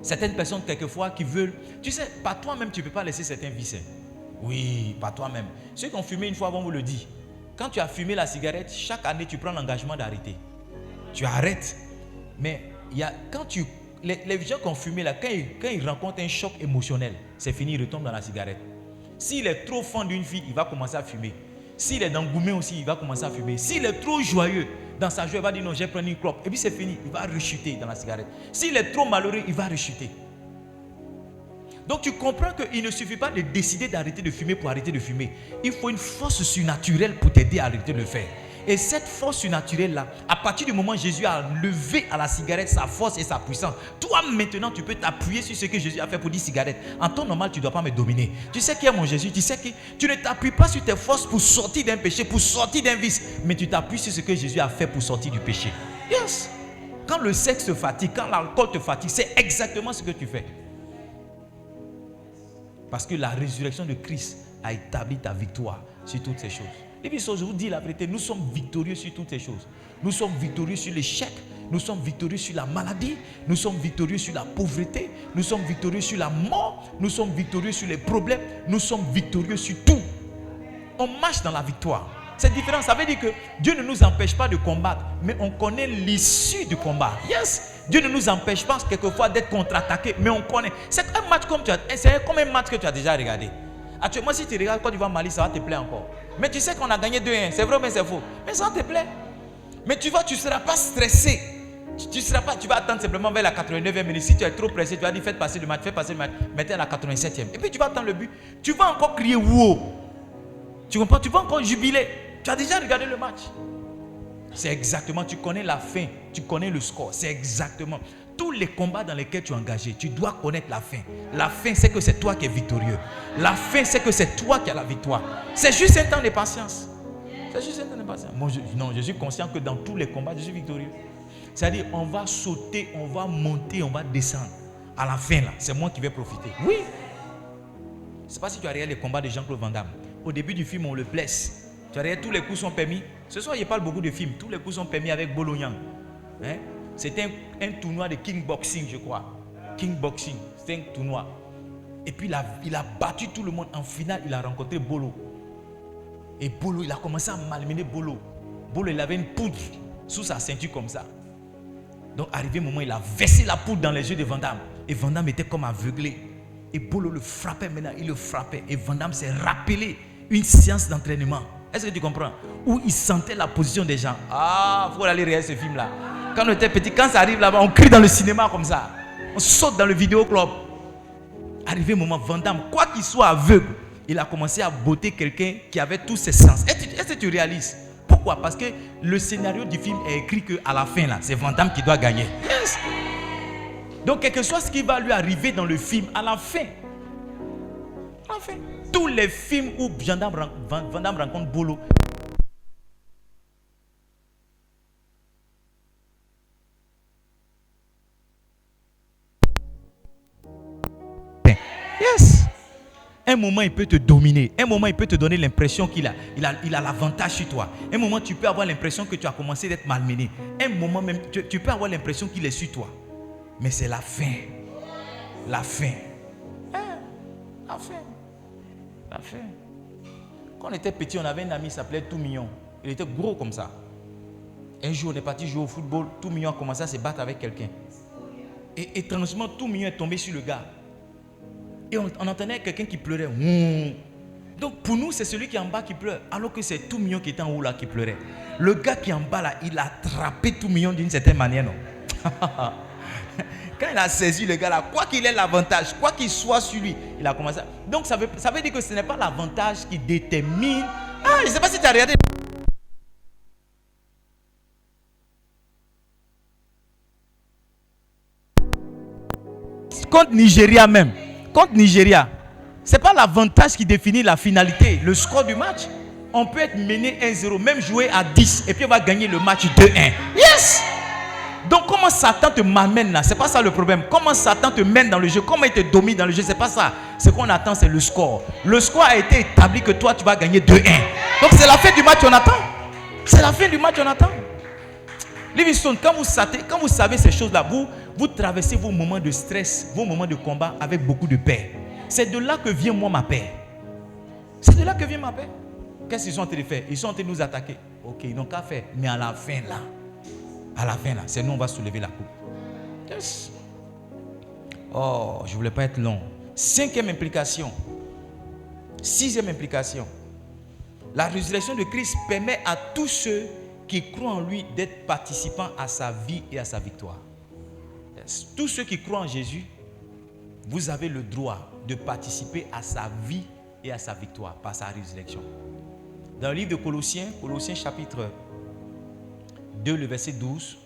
Certaines personnes, quelquefois, qui veulent... Tu sais, par toi-même, tu ne peux pas laisser certains vices. Oui, par toi-même. Ceux qui ont fumé une fois vont vous le dire. Quand tu as fumé la cigarette, chaque année, tu prends l'engagement d'arrêter. Tu arrêtes. Mais les gens qui ont fumé, là, quand ils rencontrent un choc émotionnel, c'est fini, ils retombent dans la cigarette. S'il est trop fan d'une fille, il va commencer à fumer. S'il est d'engouement aussi, il va commencer à fumer. S'il est trop joyeux, dans sa joie, il va dire non, j'ai pris une clope. Et puis c'est fini, il va rechuter dans la cigarette. S'il est trop malheureux, il va rechuter. Donc tu comprends qu'il ne suffit pas de décider d'arrêter de fumer pour arrêter de fumer. Il faut une force surnaturelle pour t'aider à arrêter de le faire. Et cette force surnaturelle-là, à partir du moment où Jésus a levé à la cigarette sa force et sa puissance, toi maintenant tu peux t'appuyer sur ce que Jésus a fait pour dire cigarette. En temps normal, tu ne dois pas me dominer. Tu sais qui est mon Jésus, tu sais que tu ne t'appuies pas sur tes forces pour sortir d'un péché, pour sortir d'un vice, mais tu t'appuies sur ce que Jésus a fait pour sortir du péché. Yes. Quand le sexe te fatigue, quand l'alcool te fatigue, c'est exactement ce que tu fais. Parce que la résurrection de Christ a établi ta victoire sur toutes ces choses. Et puis, je vous dis la vérité, nous sommes victorieux sur toutes ces choses. Nous sommes victorieux sur l'échec, nous sommes victorieux sur la maladie, nous sommes victorieux sur la pauvreté, nous sommes victorieux sur la mort, nous sommes victorieux sur les problèmes, nous sommes victorieux sur tout. On marche dans la victoire. C'est différent, ça veut dire que Dieu ne nous empêche pas de combattre, mais on connaît l'issue du combat. Yes! Dieu ne nous empêche pas quelquefois d'être contre-attaqué, mais on connaît. C'est un match comme un match que tu as déjà regardé. Actuellement, si tu regardes Côte d'Ivoire Mali, ça va te plaire encore. Mais tu sais qu'on a gagné 2-1, c'est vrai mais c'est faux. Mais ça te plaît. Mais tu ne seras pas stressé. Tu vas attendre simplement vers la 89e minute. Si tu es trop pressé, tu vas dire faites passer le match, mettez à la 87e. Et puis tu vas attendre le but. Tu vas encore crier wow. Tu comprends? Tu vas encore jubiler. Tu as déjà regardé le match. C'est exactement, tu connais la fin, tu connais le score. C'est exactement. Tous les combats dans lesquels tu es engagé, tu dois connaître la fin. La fin, c'est que c'est toi qui es victorieux. La fin, c'est que c'est toi qui as la victoire. C'est juste un temps de patience. C'est juste un temps de patience. Moi, je suis conscient que dans tous les combats, je suis victorieux. C'est-à-dire, on va sauter, on va monter, on va descendre. À la fin, là, c'est moi qui vais profiter. Oui. Je ne sais pas si tu as regardé les combats de Jean-Claude Van Damme. Au début du film, on le blesse. Tu as regardé, tous les coups sont permis. Ce soir, il parle beaucoup de films. Tous les coups sont permis avec Bolognan. Hein? C'était un tournoi de kickboxing, je crois. Kickboxing, c'était un tournoi. Et puis il a battu tout le monde. En finale, il a rencontré Bolo. Et Bolo, il a commencé à malmener Bolo. Bolo, il avait une poudre sous sa ceinture comme ça. Donc, arrivé un moment, il a versé la poudre dans les yeux de Van Damme. Et Van Damme était comme aveuglé. Et Bolo le frappait maintenant, il le frappait. Et Van Damme s'est rappelé une séance d'entraînement. Est-ce que tu comprends? Où il sentait la position des gens. Ah, il faut aller regarder ce film-là. Quand on était petit, quand ça arrive là-bas, on crie dans le cinéma comme ça. On saute dans le vidéoclub. Arrivé un moment, Van Damme, quoi qu'il soit aveugle, il a commencé à botter quelqu'un qui avait tous ses sens. Est-ce que tu réalises? Pourquoi? Parce que le scénario du film est écrit qu'à la fin, là, c'est Van Damme qui doit gagner. Yes. Donc, quel que soit ce qui va lui arriver dans le film, à la fin, tous les films où Van Damme rencontre Bolo, yes. Un moment, il peut te dominer. Un moment, il peut te donner l'impression qu'il a l'avantage sur toi. Un moment, tu peux avoir l'impression que tu as commencé d'être malmené. Un moment même, tu peux avoir l'impression qu'il est sur toi. Mais c'est la fin. La fin. La fin. La fin. Quand on était petit, on avait un ami qui s'appelait Tout Mignon. Il était gros comme ça. Un jour, on est parti jouer au football. Tout Mignon a commencé à se battre avec quelqu'un. Et étrangement, Tout Mignon est tombé sur le gars. Et on entendait quelqu'un qui pleurait. Donc pour nous, c'est celui qui est en bas qui pleure. Alors que c'est Tout Mignon qui était en haut là qui pleurait. Le gars qui est en bas là, il a attrapé Tout Mignon d'une certaine manière, non? Quand il a saisi le gars là, quoi qu'il ait l'avantage, quoi qu'il soit sur lui, il a commencé à... Donc ça veut dire que ce n'est pas l'avantage qui détermine. Ah, je ne sais pas si tu as regardé. Contre Nigeria même. Contre Nigeria, ce n'est pas l'avantage qui définit la finalité, le score du match. On peut être mené 1-0, même jouer à 10, et puis on va gagner le match 2-1. Yes! Donc comment Satan te m'amène là? C'est pas ça le problème. Comment Satan te mène dans le jeu? Comment il te domine dans le jeu? C'est pas ça. Ce qu'on attend, c'est le score. Le score a été établi que toi, tu vas gagner 2-1. Donc c'est la fin du match, on attend. C'est la fin du match, on attend. Livingstone, quand vous savez ces choses-là, vous traversez vos moments de stress, vos moments de combat avec beaucoup de paix. C'est de là que vient moi ma paix. C'est de là que vient ma paix. Qu'est-ce qu'ils sont en train de faire? Ils sont en train de nous attaquer. Ok, ils n'ont qu'à faire. Mais à la fin là, c'est nous, on va soulever la coupe. Yes. Oh, je ne voulais pas être long. 5e implication. 6e implication. La résurrection de Christ permet à tous ceux qui croient en lui d'être participants à sa vie et à sa victoire. Yes. Tous ceux qui croient en Jésus, vous avez le droit de participer à sa vie et à sa victoire par sa résurrection. Dans le livre de Colossiens chapitre 2, le verset 12,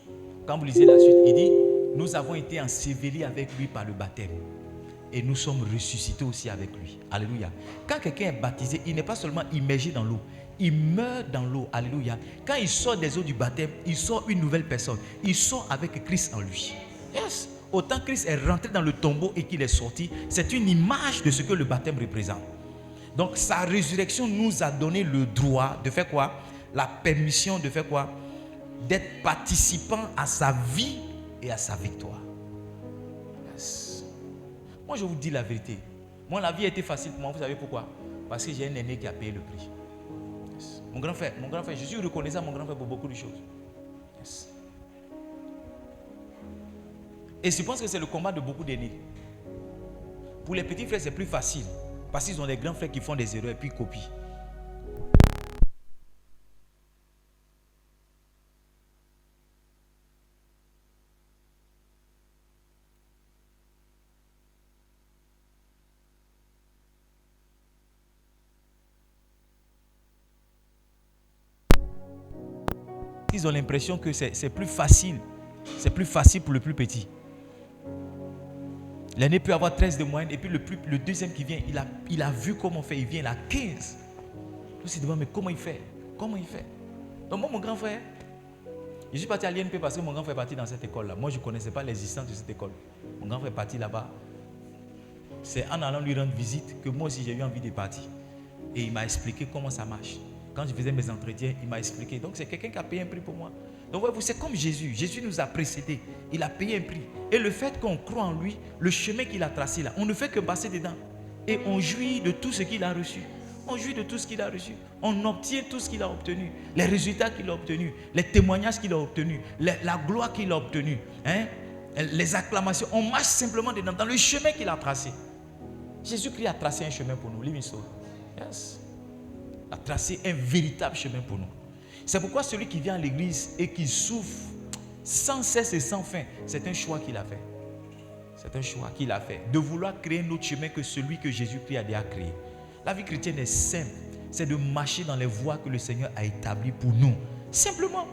quand vous lisez la suite, il dit: nous avons été ensevelis avec lui par le baptême et nous sommes ressuscités aussi avec lui. Alléluia. Quand quelqu'un est baptisé, il n'est pas seulement immergé dans l'eau, il meurt dans l'eau. Alléluia. Quand il sort des eaux du baptême, il sort une nouvelle personne. Il sort avec Christ en lui. Yes. Autant Christ est rentré dans le tombeau et qu'il est sorti, c'est une image de ce que le baptême représente. Donc sa résurrection nous a donné le droit de faire quoi? La permission de faire quoi? D'être participant à sa vie et à sa victoire. Yes. Moi je vous dis la vérité. Moi la vie a été facile pour moi. Vous savez pourquoi? Parce que j'ai un aîné qui a payé le prix. Yes. Mon grand frère, je suis reconnaissant à mon grand frère pour beaucoup de choses. Yes. Et je pense que c'est le combat de beaucoup d'aînés. Pour les petits frères c'est plus facile. Parce qu'ils ont des grands frères qui font des erreurs et puis ils copient. Ils ont l'impression que c'est plus facile. C'est plus facile pour le plus petit. L'aîné peut avoir 13 de moyenne et puis le deuxième qui vient, il a vu comment on fait, il vient, il a 15. Je me suis dit, mais comment il fait? Comment il fait? Donc moi, mon grand frère, je suis parti à l'INP parce que mon grand frère est parti dans cette école-là. Moi, je ne connaissais pas l'existence de cette école. Mon grand frère est parti là-bas. C'est en allant lui rendre visite que moi aussi j'ai eu envie de partir. Et il m'a expliqué comment ça marche. Quand je faisais mes entretiens, il m'a expliqué. Donc c'est quelqu'un qui a payé un prix pour moi. Donc voyez-vous, c'est comme Jésus. Jésus nous a précédés. Il a payé un prix. Et le fait qu'on croit en lui, le chemin qu'il a tracé là, on ne fait que passer dedans. Et on jouit de tout ce qu'il a reçu. On jouit de tout ce qu'il a reçu. On obtient tout ce qu'il a obtenu. Les résultats qu'il a obtenus. Les témoignages qu'il a obtenus. La gloire qu'il a obtenue. Les acclamations. On marche simplement dedans, dans le chemin qu'il a tracé. Jésus-Christ a tracé un chemin pour nous. Livingstone. Yes. A tracé un véritable chemin pour nous. C'est pourquoi celui qui vient à l'église et qui souffre sans cesse et sans fin, c'est un choix qu'il a fait. C'est un choix qu'il a fait. De vouloir créer un autre chemin que celui que Jésus-Christ a déjà créé. La vie chrétienne est simple. C'est de marcher dans les voies que le Seigneur a établies pour nous. Simplement.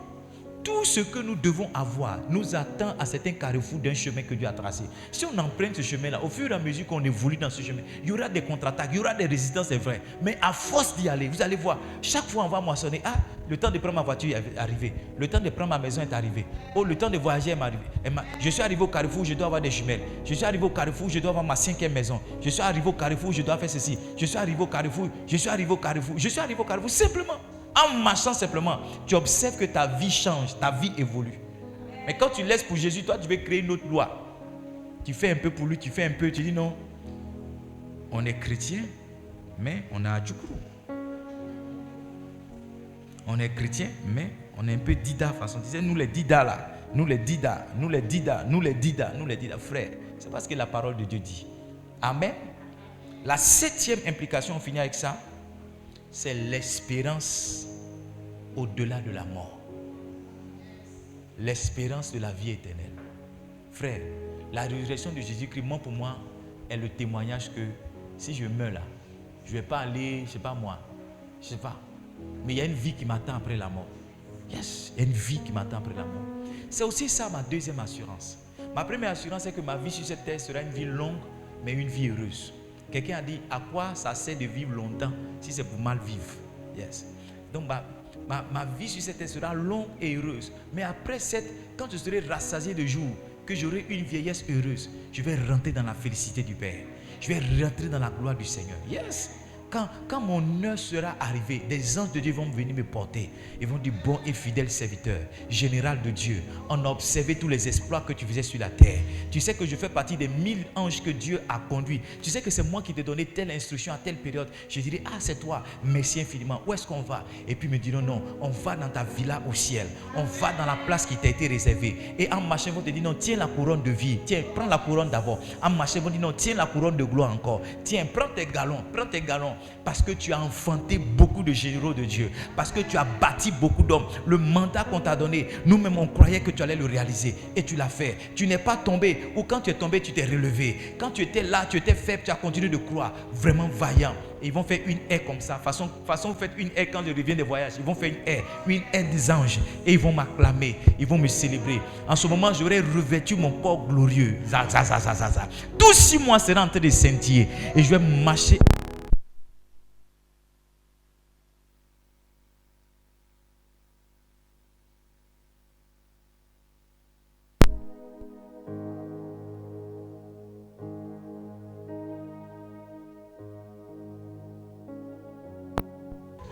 Tout ce que nous devons avoir nous attend à certains carrefours d'un chemin que Dieu a tracé. Si on emprunte ce chemin-là, au fur et à mesure qu'on évolue dans ce chemin, il y aura des contre-attaques, il y aura des résistances, c'est vrai. Mais à force d'y aller, vous allez voir, chaque fois on va moissonner. Ah, le temps de prendre ma voiture est arrivé. Le temps de prendre ma maison est arrivé. Oh, le temps de voyager est arrivé. Je suis arrivé au carrefour, je dois avoir des jumelles. Je suis arrivé au carrefour, je dois avoir ma 5e maison. Je suis arrivé au carrefour, je dois faire ceci. Je suis arrivé au carrefour, je suis arrivé au carrefour, je suis arrivé au carrefour, simplement. En marchant simplement, tu observes que ta vie change, ta vie évolue. Mais quand tu laisses pour Jésus, toi tu veux créer une autre loi. Tu fais un peu pour lui, tu fais un peu, tu dis non. On est chrétien, mais on a du coup. On est chrétien, mais on est un peu dida façon. Tu sais, nous les dida là, nous les dida, nous les dida, nous les dida, nous les dida. Frère, c'est parce que la parole de Dieu dit. Amen. La 7e implication, on finit avec ça. C'est l'espérance au-delà de la mort. L'espérance de la vie éternelle. Frère, la résurrection de Jésus-Christ, moi, pour moi, est le témoignage que si je meurs là, je ne vais pas aller, je ne sais pas moi, je ne sais pas. Mais il y a une vie qui m'attend après la mort. Yes, il y a une vie qui m'attend après la mort. C'est aussi ça ma deuxième assurance. Ma première assurance, c'est que ma vie sur cette terre sera une vie longue, mais une vie heureuse. Quelqu'un a dit, à quoi ça sert de vivre longtemps si c'est pour mal vivre? Yes. Donc ma vie sur cette terre sera longue et heureuse. Mais après quand je serai rassasié de jours, que j'aurai une vieillesse heureuse, je vais rentrer dans la félicité du Père. Je vais rentrer dans la gloire du Seigneur. Yes. Quand mon heure sera arrivée, des anges de Dieu vont venir me porter. Ils vont dire, bon et fidèle serviteur, général de Dieu, on a observé tous les exploits que tu faisais sur la terre. Tu sais que je fais partie des 1000 anges que Dieu a conduits. Tu sais que c'est moi qui t'ai donné telle instruction à telle période. Je dirai, ah c'est toi, merci infiniment. Où est-ce qu'on va? Et puis ils me diront, non, on va dans ta villa au ciel. On va dans la place qui t'a été réservée. Et en marchant, ils vont te dire, non, tiens la couronne de vie. Tiens, prends la couronne d'abord. En marchant, ils vont dire, non, tiens la couronne de gloire encore. Tiens, prends tes galons, prends tes galons. Parce que tu as enfanté beaucoup de généraux de Dieu. Parce que tu as bâti beaucoup d'hommes. Le mandat qu'on t'a donné, nous-mêmes on croyait que tu allais le réaliser. Et tu l'as fait. Tu n'es pas tombé. Ou quand tu es tombé, tu t'es relevé. Quand tu étais là, tu étais faible, tu as continué de croire. Vraiment vaillant. Et ils vont faire une haie comme ça. Façon vous faites une haie quand je reviens des voyages. Ils vont faire une haie des anges. Et ils vont m'acclamer. Ils vont me célébrer. En ce moment, j'aurai revêtu mon corps glorieux. Tous 6 mois sera en train de scintiller. Et je vais marcher.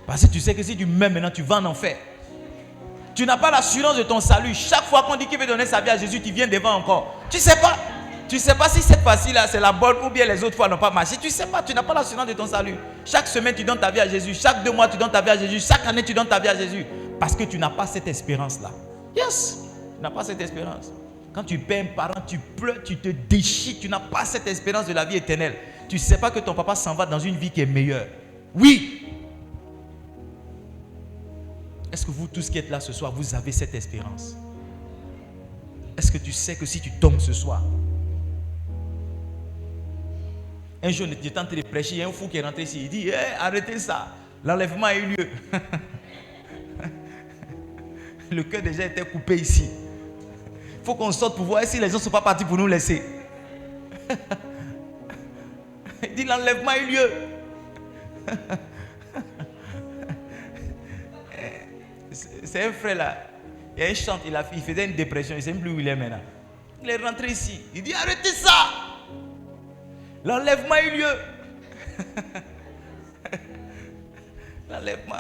Parce que tu sais que si tu meurs maintenant, tu vas en enfer. Tu n'as pas l'assurance de ton salut. Chaque fois qu'on dit qu'il veut donner sa vie à Jésus, tu viens devant encore. Tu ne sais pas. Tu ne sais pas si cette fois-ci-là, c'est la bonne ou bien les autres fois n'ont pas marché. Tu ne sais pas. Tu n'as pas l'assurance de ton salut. Chaque semaine, tu donnes ta vie à Jésus. Chaque 2 mois, tu donnes ta vie à Jésus. Chaque année, tu donnes ta vie à Jésus. Parce que tu n'as pas cette espérance-là. Yes. Tu n'as pas cette espérance. Quand tu perds un parent, tu pleures, tu te déchires. Tu n'as pas cette espérance de la vie éternelle. Tu ne sais pas que ton papa s'en va dans une vie qui est meilleure. Oui. Est-ce que vous tous qui êtes là ce soir, vous avez cette espérance? Est-ce que tu sais que si tu tombes ce soir, un jour, j'étais en train de prêcher, il y a un fou qui est rentré ici, il dit, arrêtez ça, l'enlèvement a eu lieu. Le cœur déjà était coupé ici. Il faut qu'on sorte pour voir si les gens ne sont pas partis pour nous laisser. Il dit, l'enlèvement a eu lieu. C'est un frère là, il chante, il faisait une dépression, il ne sait même plus où il est maintenant. Il est rentré ici, il dit arrêtez ça, l'enlèvement a eu lieu. L'enlèvement.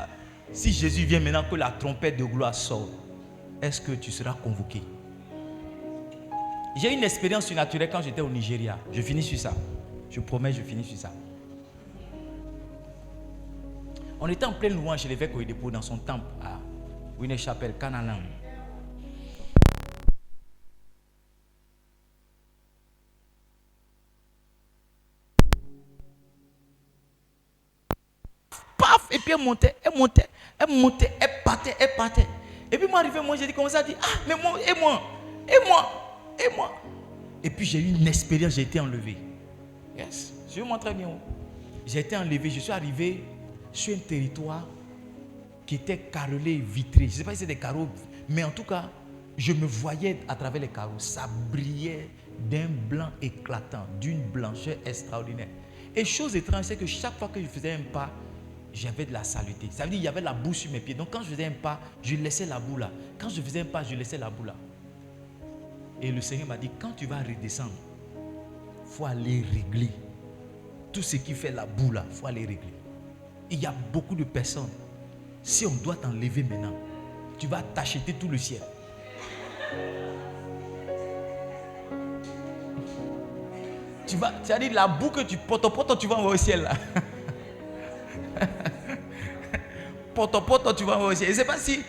Si Jésus vient maintenant que la trompette de gloire sort, est-ce que tu seras convoqué? J'ai une expérience surnaturelle quand j'étais au Nigeria. Je finis sur ça. Je promets, je finis sur ça. On était en pleine louange chez l'évêque Oyedepo dans son temple à Winner Chapel, Canaan. Paf! Et puis elle montait, elle partait. Et puis moi arrivé, moi j'ai dit comme ça, j'ai dit, ah, mais moi, et moi. Et puis j'ai eu une expérience, j'ai été enlevé. Yes, je vous montre très bien. J'ai été enlevé, je suis arrivé sur un territoire qui était carrelé et vitré. Je ne sais pas si c'est des carreaux, mais en tout cas, je me voyais à travers les carreaux. Ça brillait d'un blanc éclatant, d'une blancheur extraordinaire. Et chose étrange, c'est que chaque fois que je faisais un pas, j'avais de la saleté. Ça veut dire qu'il y avait la boue sur mes pieds. Donc quand je faisais un pas, je laissais la boue là. Quand je faisais un pas, je laissais la boue là. Et le Seigneur m'a dit, quand tu vas redescendre, il faut aller régler. Tout ce qui fait la boue là, il faut aller régler. Il y a beaucoup de personnes. Si on doit t'enlever maintenant, tu vas t'acheter tout le ciel. Tu vas dire la boue que tu portes, tu vas envoyer au ciel là. Porte, tu vas envoyer au ciel. Je ne sais pas si...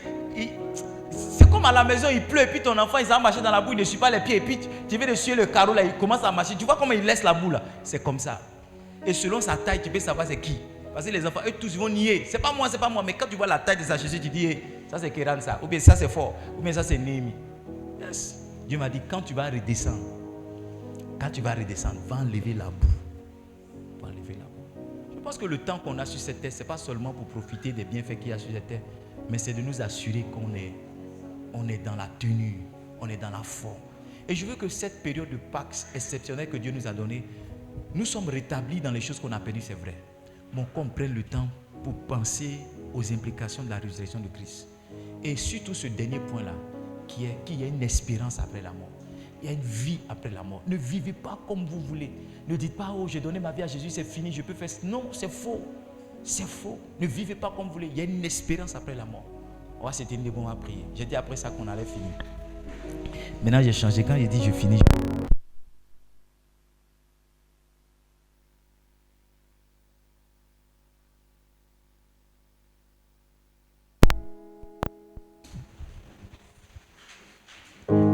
C'est comme à la maison, il pleut et puis ton enfant il va marcher dans la boue, il ne suit pas les pieds et puis tu viens de suivre le carreau là, il commence à marcher. Tu vois comment il laisse la boue là. C'est comme ça. Et selon sa taille, tu peux savoir c'est qui. Parce que les enfants, eux tous, ils vont nier. C'est pas moi. Mais quand tu vois la taille de sa chaussure, tu dis, hey, ça c'est Kéran ça. Ou bien ça c'est fort. Ou bien ça c'est Néhémie. Yes. Dieu m'a dit, quand tu vas redescendre, va enlever la boue. Je pense que le temps qu'on a sur cette terre, ce n'est pas seulement pour profiter des bienfaits qu'il y a sur cette terre, mais c'est de nous assurer qu'on est dans la tenue, on est dans la forme. Et je veux que cette période de Pâques exceptionnelle que Dieu nous a donnée, nous sommes rétablis dans les choses qu'on a perdues, c'est vrai. Mais qu'on prenne le temps pour penser aux implications de la résurrection de Christ. Et surtout ce dernier point-là, qu'il y a une espérance après la mort. Il y a une vie après la mort. Ne vivez pas comme vous voulez. Ne dites pas, oh, j'ai donné ma vie à Jésus, c'est fini, je peux faire... Non, c'est faux. C'est faux. Ne vivez pas comme vous voulez. Il y a une espérance après la mort. On va s'éteindre, on va prier. J'ai dit après ça qu'on allait finir. Maintenant, j'ai changé. Quand j'ai dit je finis...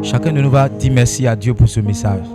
Chacun de nous va dire merci à Dieu pour ce message.